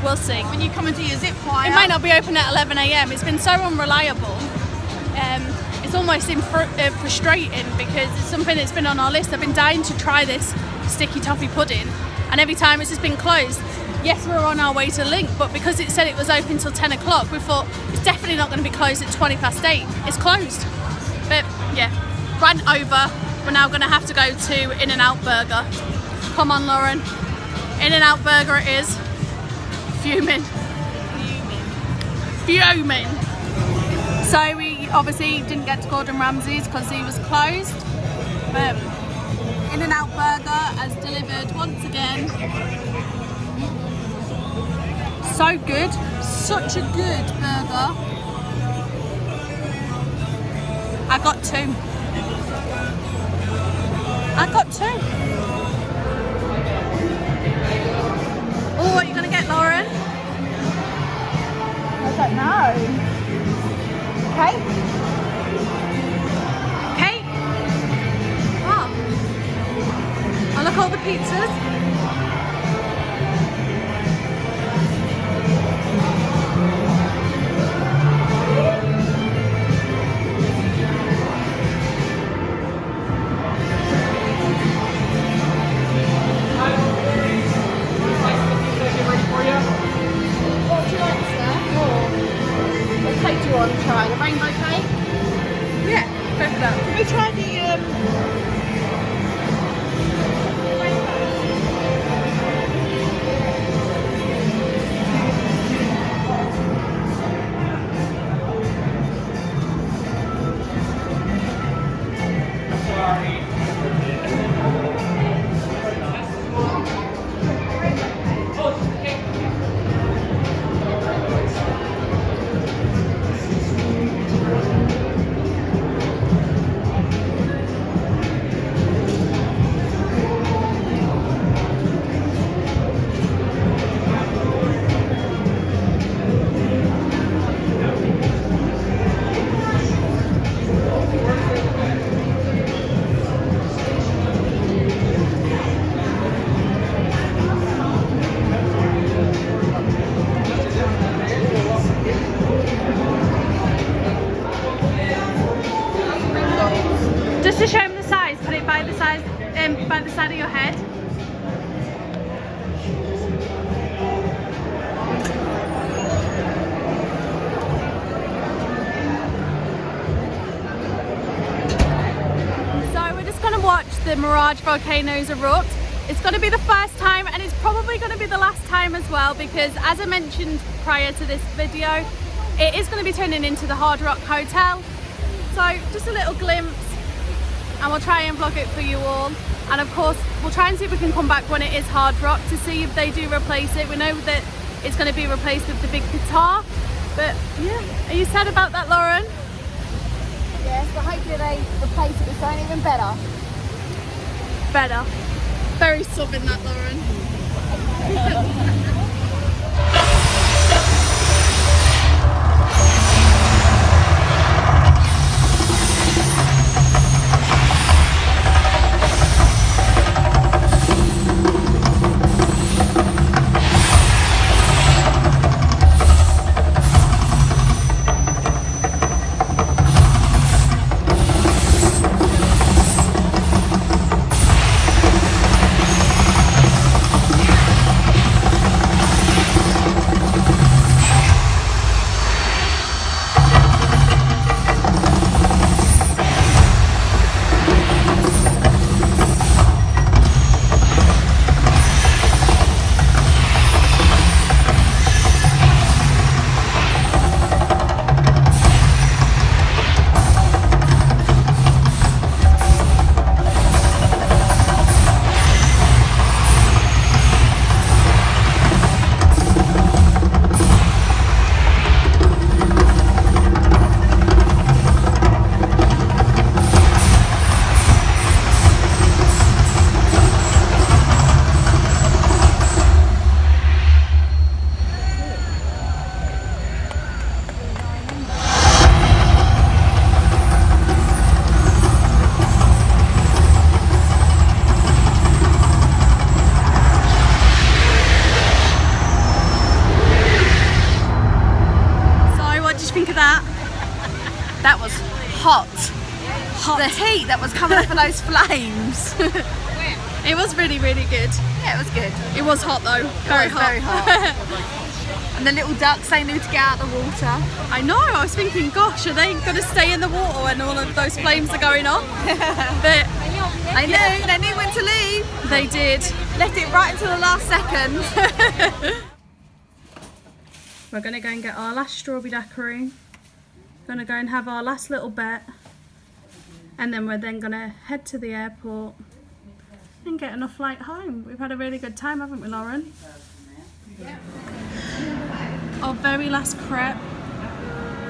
We'll see. when you come and do your zip wire. It might not be open at 11 a.m. It's been so unreliable. It's almost frustrating because it's something that's been on our list. I've been dying to try this sticky toffee pudding, and every time it's just been closed. Yes, we're on our way to Link, but because it said it was open till 10 o'clock, we thought it's definitely not going to be closed at 20 past 8. It's closed. But yeah, run over. We're now going to have to go to In-N-Out Burger. Come on, Lauren. In-N-Out Burger it is. Fuming. Fuming. So we obviously didn't get to Gordon Ramsay's because he was closed. But In-N-Out Burger has delivered once again. So good. Such a good burger. I got 2. Oh, what are you going to get, Lauren? I don't know. Okay. Cake? Oh. And look at all the pizzas. What do you like, sir? What cake do you want to try? The rainbow cake? Yeah. Go for that. Can we try the Just to show him the size, put it by the size, by the side of your head. So we're just going to watch the Mirage Volcanoes erupt. It's going to be the first time, and it's probably going to be the last time as well, because as I mentioned prior to this video, it is going to be turning into the Hard Rock Hotel. So just a little glimpse, and we'll try and vlog it for you all. And of course, we'll try and see if we can come back when it is Hard Rock to see if they do replace it. We know that it's going to be replaced with the big guitar, but yeah. Are you sad about that, Lauren? Yes, but hopefully they replace it with something even better. Better. Very southern, that, Lauren. the heat that was coming off of those flames. It was really, really good. Yeah, it was good. It was hot though. Very hot. Very hot. And the little ducks, they knew to get out of the water. I know, I was thinking, gosh, are they going to stay in the water when all of those flames are going off? But They knew when to leave. they did. Left it right until the last second. We're going to go and get our last strawberry daiquiri. Going to go and have our last little bet. And then we're then going to head to the airport and get on a flight home. We've had a really good time, haven't we, Lauren? Our very last crepe.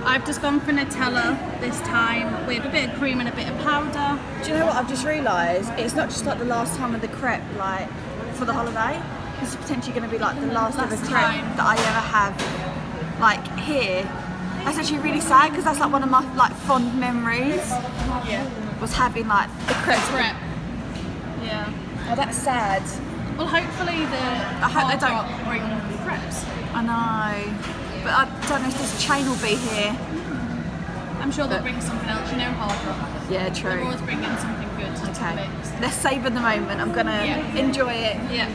I've just gone for Nutella this time with a bit of cream and a bit of powder. Do you know what I've just realised? It's not just like the last time of the crepe, like for the holiday. This is potentially going to be like the last ever crepe time. that I ever have, like here. That's actually really sad because that's like one of my like fond memories. Yeah. Was having like the crepe. Crepe. Yeah. Oh, that's sad. Well, hopefully I hope they don't bring crepes. I know, but I don't know if this chain will be here. I'm sure they'll bring something else. You know, Hard Rock. Yeah, They're true. always bringing something good to the Okay, mix. let's savour the moment. I'm gonna enjoy it. Yeah.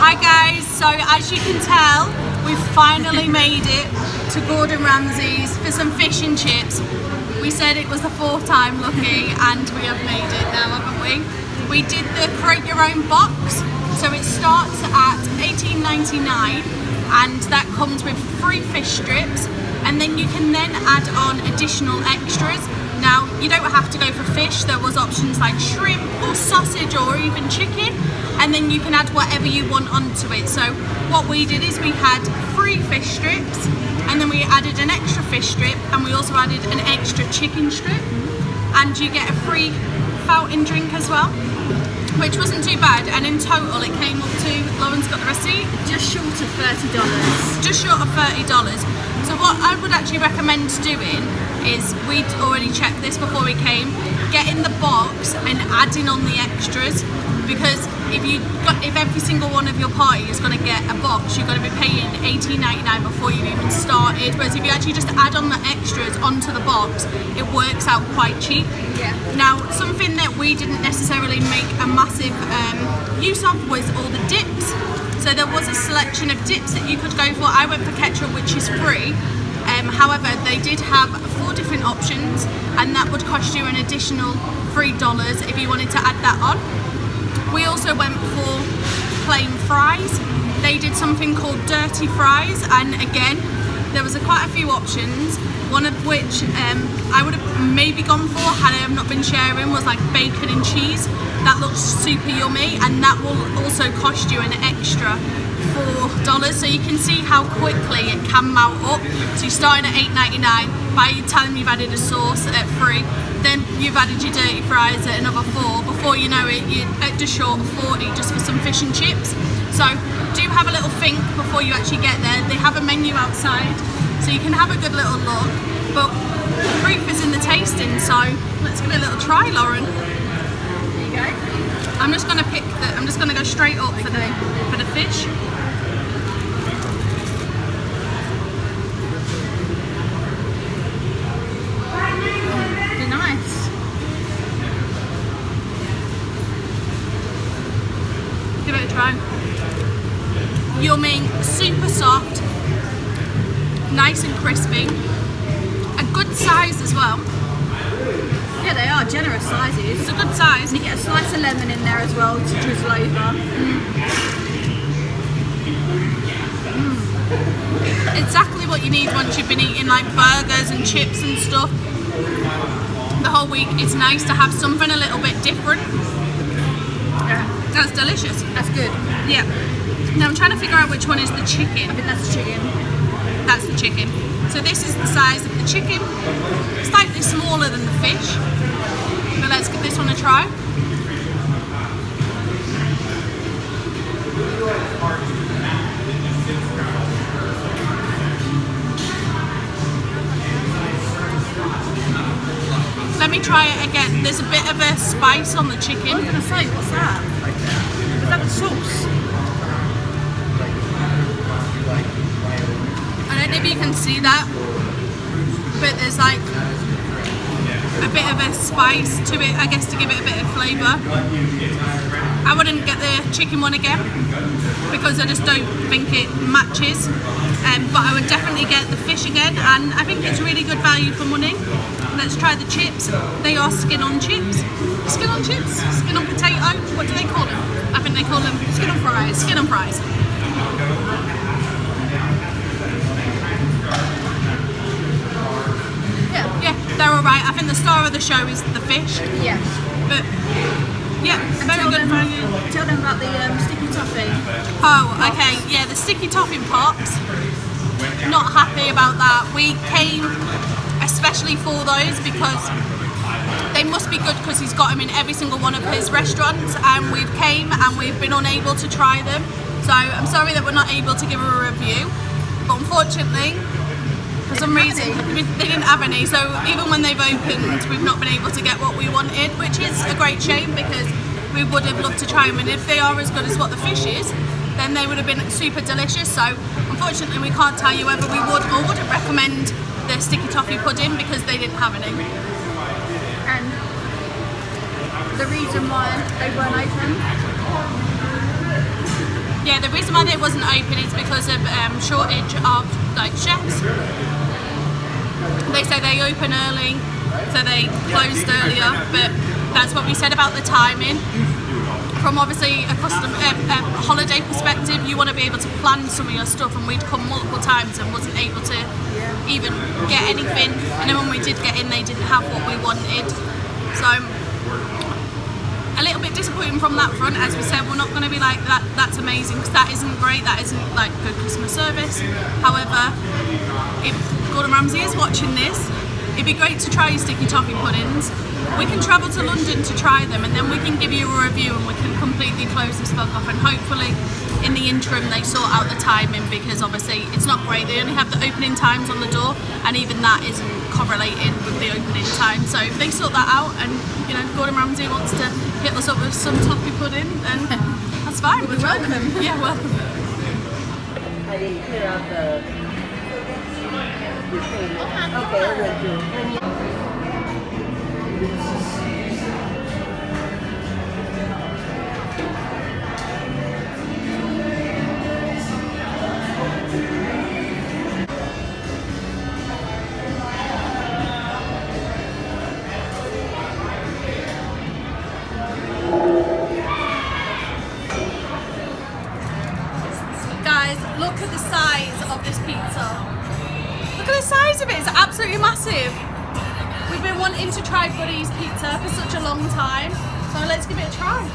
Hi guys, so as you can tell, we've finally made it to Gordon Ramsay's for some fish and chips. We said it was the 4th time lucky and we have made it now, haven't we? We did the create your own box, so it starts at $18.99 and that comes with 3 fish strips, and then you can then add on additional extras. Now, you don't have to go for fish. There was options like shrimp or sausage or even chicken, and then you can add whatever you want onto it. So what we did is we had 3 fish strips, and then we added an extra fish strip, and we also added an extra chicken strip, and you get a free fountain drink as well, which wasn't too bad. And in total it came up to, Lauren's got the receipt, Just short of $30. just short of $30. So what I would actually recommend doing is, we'd already checked this before we came, getting the box and adding on the extras, because if every single one of your party is going to get a box, you're going to be paying $18.99 before you even started, whereas if you actually just add on the extras onto the box, it works out quite cheap. Yeah. Now, something that we didn't necessarily make a massive use of was all the dips. So there was a selection of dips that you could go for. I went for ketchup, which is free. However, they did have 4 different options, and that would cost you an additional $3 if you wanted to add that on. We also went for plain fries. They did something called dirty fries, and again, there was quite a few options, one of which I would have maybe gone for had I have not been sharing, was like bacon and cheese. That looks super yummy, and that will also cost you an extra $4. So you can see how quickly it can mount up. So you're starting at $8.99, by the time you've added a sauce at 3, then you've added your dirty fries at another 4. Before you know it, you're at just short of 40 just for some fish and chips. So do have a little think before you actually get there. They have a menu outside, so you can have a good little look. But the proof is in the tasting, so let's give it a little try, Lauren. There you go. I'm just gonna go straight up for the fish. Be nice. give it a try. Yummy, super soft, nice and crispy, a good size as well. Yeah, they are generous sizes. It's a good size. And you get a slice of lemon in there as well to drizzle over. Exactly what you need once you've been eating like burgers and chips and stuff the whole week. It's nice to have something a little bit different. Yeah, That's delicious. that's good. Yeah. Now I'm trying to figure out which one is the chicken. I think that's the chicken. That's the chicken. So this is the size of the chicken. Slightly smaller than the fish. But let's give this one a try. Let me try it again. There's a bit of a spice on the chicken. I was going to say, what's that? Is that the sauce? I don't know if you can see that, but there's like a bit of a spice to it, I guess, to give it a bit of flavour. I wouldn't get the chicken one again because I just don't think it matches, but I would definitely get the fish again, and I think it's really good value for money. Let's try the chips. They are skin on chips. Skin on chips? Skin on potato? What do they call them? I think they call them skin on fries. Skin on fries. Yeah, they're alright. I think the star of the show is the fish. Yes. But yeah, very good value. Tell them about the sticky toffee. Oh, okay. Yeah, the sticky toffee pops. Not happy about that. We came especially for those because they must be good because he's got them in every single one of his restaurants, and we've came and we've been unable to try them. So I'm sorry that we're not able to give a review, but unfortunately, for some reason, they didn't have any. So even when they've opened, we've not been able to get what we wanted, which is a great shame because we would have loved to try them. And if they are as good as what the fish is, then they would have been super delicious. So unfortunately, we can't tell you whether we would or wouldn't recommend the sticky toffee pudding because they didn't have any. And the reason why they weren't open? Yeah, the reason why they wasn't open is because of shortage of like chefs. They say they open early, so they closed earlier, but that's what we said about the timing. From obviously a holiday perspective, you want to be able to plan some of your stuff, and we'd come multiple times and wasn't able to even get anything, and then when we did get in, they didn't have what we wanted. So a little bit disappointing from that front. As we said, we're not going to be like that. That's amazing because that isn't great. That isn't like good customer service. However, if Gordon Ramsay is watching this, it'd be great to try your sticky toffee puddings. We can travel to London to try them, and then we can give you a review and we can completely close this vlog off, and hopefully in the interim they sort out the timing because obviously it's not great. They only have the opening times on the door, and even that isn't correlated with the opening time. So if they sort that out and Gordon Ramsay wants to hit us up with some toffee pudding, then that's fine. We're welcome. Yeah, welcome. I didn't clear out the thing. Okay, I will do. Guys, look at the size of this pizza. Look at the size of it, it's absolutely massive. We've been wanting to try Buddy's pizza for such a long time, so let's give it a try.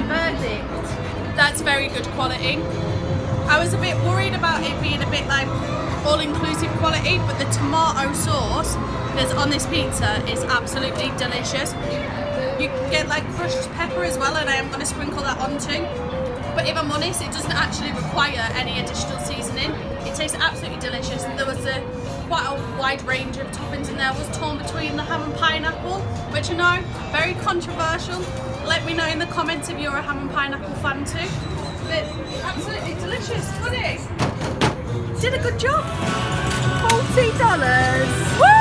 Verdict. That's very good quality. I was a bit worried about it being a bit like all-inclusive quality, but the tomato sauce that's on this pizza is absolutely delicious. You can get like crushed pepper as well, and I am going to sprinkle that on too. But if I'm honest, it doesn't actually require any additional seasoning. It tastes absolutely delicious. There was quite a wide range of toppings in there. I was torn between the ham and pineapple, which I know, very controversial. Let me know in the comments if you're a ham and pineapple fan too. But absolutely delicious, wasn't it? Did a good job. $40. Woo!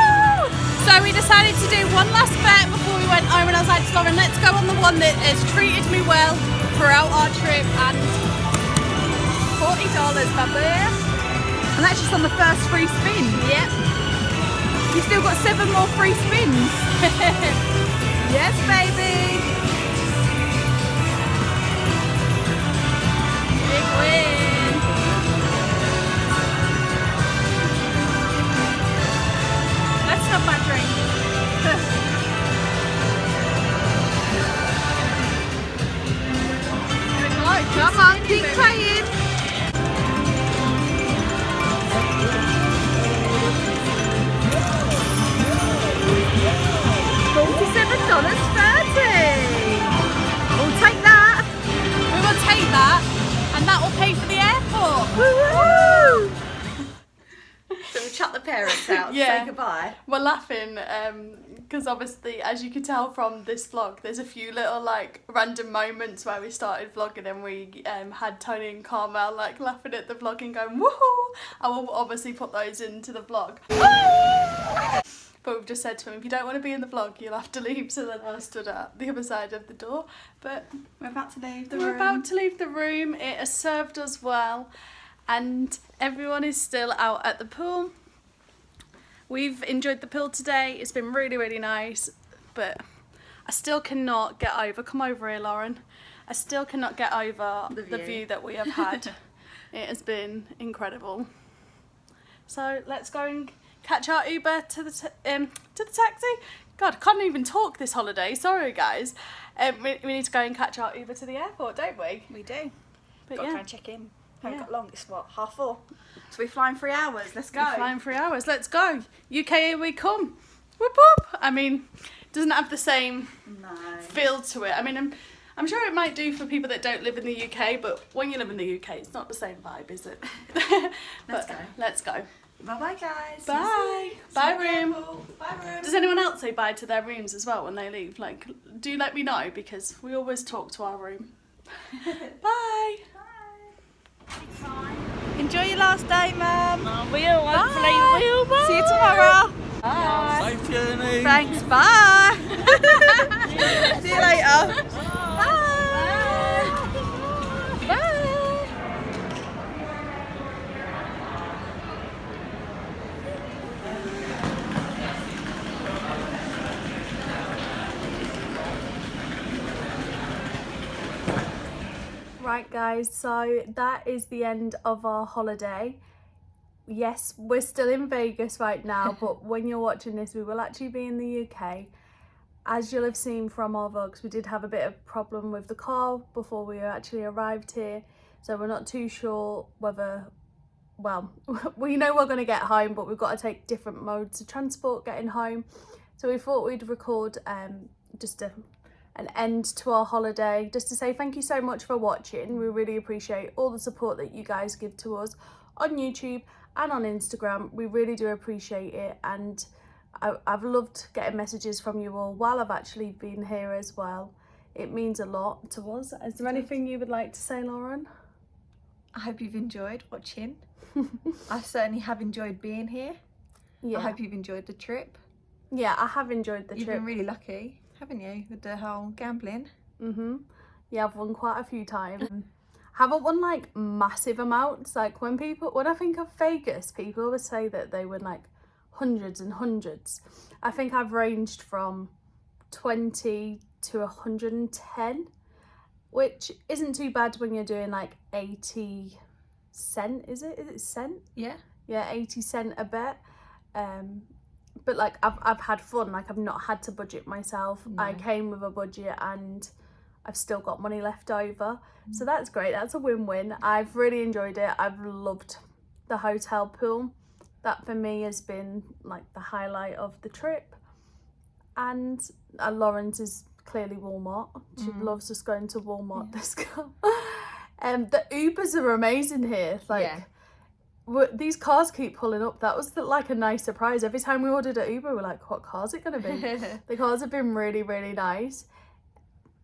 So we decided to do one last bet before we went home, and I was like to Lauren, let's go on the one that has treated me well throughout our trip, and $40, baby. And that's just on the first free spin. Yep. You've still got 7 more free spins. Yes, baby. Big win. Let's have my drink. Come on, keep playing. $47.30. We'll take that. We will take that, and that will pay for the airport. Woo-hoo! So we chuck the parents out. Yeah. Say goodbye. We're laughing because obviously, as you can tell from this vlog, there's a few little like random moments where we started vlogging and we had Tony and Carmel like laughing at the vlog and going woohoo. I will obviously put those into the vlog. But we've just said to him, if you don't want to be in the vlog, you'll have to leave. So then I stood at the other side of the door. But We're about to leave the we're room. about to leave the room. It has served us well, and everyone is still out at the pool. We've enjoyed the pool today. It's been really, really nice, but I still cannot get over. Come over here, Lauren. I still cannot get over the view that we have had. It has been incredible. So let's go and catch our Uber to the taxi. God, I can't even talk this holiday. Sorry, guys. We need to go and catch our Uber to the airport, don't we? We do. But Got to yeah. try and check in. Haven't Yeah. got long. It's what, 4:30. So we're flying 3 hours. Let's go. We're flying 3 hours. Let's go. UK, here we come. Whoop whoop. I mean, it doesn't have the same No. feel to it. I mean, I'm sure it might do for people that don't live in the UK, but when you live in the UK, it's not the same vibe, is it? Let's But go. Let's go. Bye-bye, guys. Bye. Bye, room. Bye, room. Does anyone else say bye to their rooms as well when they leave? Like, do let me know, because we always talk to our room. Bye. Enjoy your last day, Mum. We'll hopefully we'll. See you tomorrow. Bye. Safe journey. Thanks. Bye. See you later. Bye. Bye. Right, guys, so that is the end of our holiday. Yes, we're still in Vegas right now, but when you're watching this, we will actually be in the UK. As you'll have seen from our vlogs, we did have a bit of problem with the car before we actually arrived here, so we're not too sure whether, well, we know we're going to get home, but we've got to take different modes of transport getting home. So we thought we'd record just an end to our holiday, just to say thank you so much for watching. We really appreciate all the support that you guys give to us on YouTube and on Instagram. We really do appreciate it, and I've loved getting messages from you all while I've actually been here as well. It means a lot to us. Is there anything you would like to say, Lauren? I hope you've enjoyed watching. I certainly have enjoyed being here. Yeah. I hope you've enjoyed the trip. Yeah, I have enjoyed the You've trip. been really lucky, haven't you, with the whole gambling? Yeah, I've won quite a few times. Haven't won like massive amounts. Like when I think of Vegas, people always say that they win like hundreds and hundreds. I think I've ranged from 20 to 110, which isn't too bad when you're doing like 80 cent. Is it cent? Yeah. Yeah, 80 cent a bet. But like I've had fun. Like I've not had to budget myself. No. I came with a budget and I've still got money left over. So that's great. That's a win-win. I've really enjoyed it. I've loved the hotel pool. That for me has been like the highlight of the trip. And Lawrence is clearly Walmart. She loves just going to Walmart, this girl. The Ubers are amazing here. Like, Yeah. these cars keep pulling up. That was like a nice surprise. Every time we ordered an Uber, we're like, what car's it going to be? The cars have been really, really nice.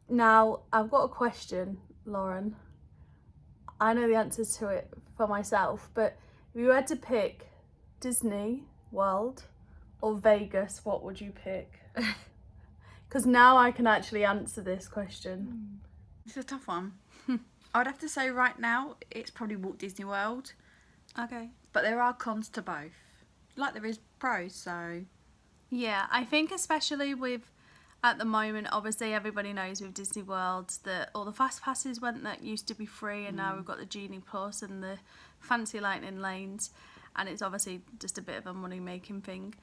Now, I've got a question, Lauren. I know the answers to it for myself, but if you had to pick Disney World or Vegas, what would you pick? Because now I can actually answer this question. It's a tough one. I would have to say right now it's probably Walt Disney World. Okay. But there are cons to both. Like there is pros, so... Yeah, I think especially with, at the moment, obviously everybody knows with Disney World that all the fast passes went that used to be free, and now we've got the Genie Plus and the fancy lightning lanes, and it's obviously just a bit of a money making thing.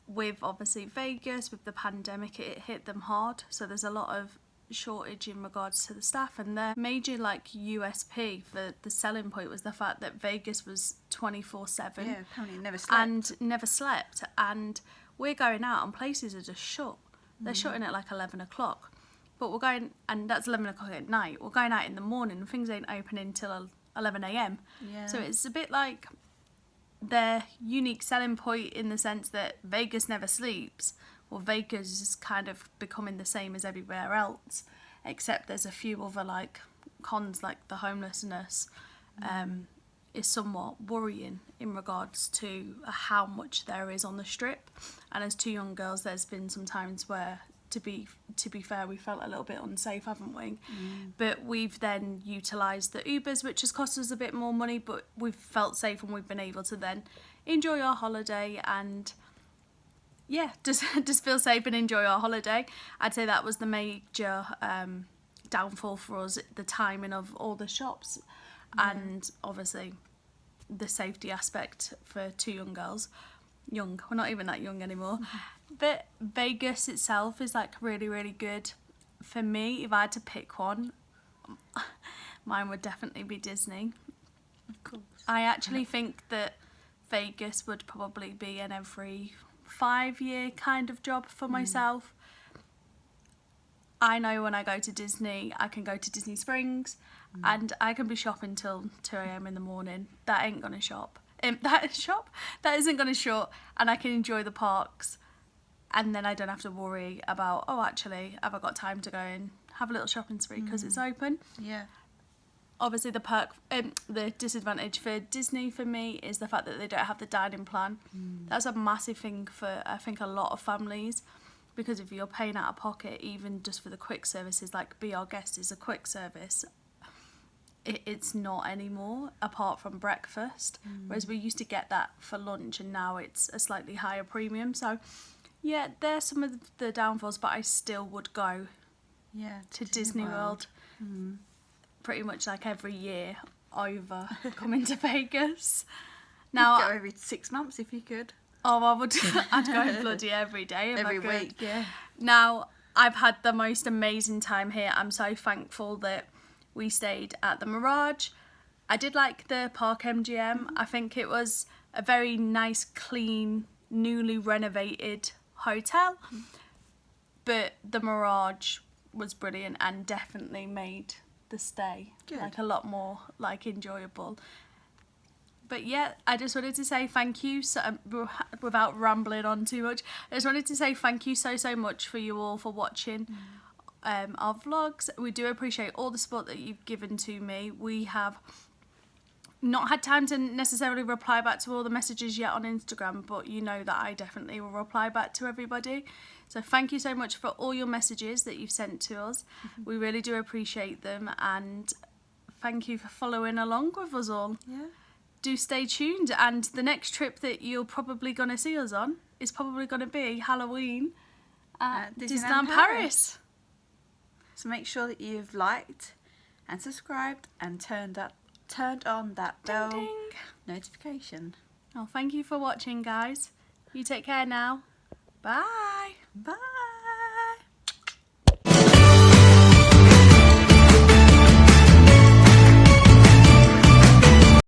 With obviously Vegas, with the pandemic, it hit them hard, so there's a lot of shortage in regards to the staff, and their major like USP for the selling point was the fact that Vegas was 24/7. Yeah, apparently never slept. And never slept, and we're going out and places are just shut. They're shutting at like 11 o'clock, but we're going, and that's 11 o'clock at night. We're going out in the morning and things ain't opening till 11 a.m. Yeah. So it's a bit like their unique selling point in the sense that Vegas never sleeps. Well, Vegas is kind of becoming the same as everywhere else, except there's a few other like cons, like the homelessness is somewhat worrying in regards to how much there is on the strip. And as two young girls, there's been some times where, to be fair, we felt a little bit unsafe, haven't we? But we've then utilised the Ubers, which has cost us a bit more money, but we've felt safe and we've been able to then enjoy our holiday and yeah, just feel safe and enjoy our holiday. I'd say that was the major downfall for us, the timing of all the shops, and obviously the safety aspect for two young girls. Young, we're not even that young anymore. But Vegas itself is like really, really good. For me, if I had to pick one, mine would definitely be Disney. Of course. I actually think that Vegas would probably be an every 5-year kind of job for myself. I know when I go to Disney, I can go to Disney Springs and I can be shopping till 2 a.m. in the morning. That ain't gonna shop. That isn't gonna shop, and I can enjoy the parks, and then I don't have to worry about, oh, actually, have I got time to go and have a little shopping spree because it's open. Yeah. Obviously, the disadvantage for Disney for me is the fact that they don't have the dining plan. That's a massive thing for, I think, a lot of families, because if you're paying out of pocket, even just for the quick services, like Be Our Guest is a quick service, it's not anymore, apart from breakfast. Whereas we used to get that for lunch, and now it's a slightly higher premium. So, yeah, there's some of the downfalls, but I still would go to Disney World. Pretty much like every year over coming to Vegas. Now, You'd go every 6 months if you could. Oh, I'd go bloody every day. Every week, yeah. Now, I've had the most amazing time here. I'm so thankful that we stayed at the Mirage. I did like the Park MGM. I think it was a very nice, clean, newly renovated hotel. But the Mirage was brilliant and definitely made the stay like a lot more like enjoyable. But yeah, I just wanted to say thank you, without rambling on too much, I just wanted to say thank you so much for you all for watching our vlogs. We do appreciate all the support that you've given to me. We have not had time to necessarily reply back to all the messages yet on Instagram, but you know that I definitely will reply back to everybody. So thank you so much for all your messages that you've sent to us. We really do appreciate them, and thank you for following along with us all. Yeah. Do stay tuned, and the next trip that you're probably going to see us on is probably going to be Halloween at Disneyland Paris. So make sure that you've liked and subscribed and turned on that bell Ding. notification. Oh, thank you for watching, guys. You take care now. Bye. Bye.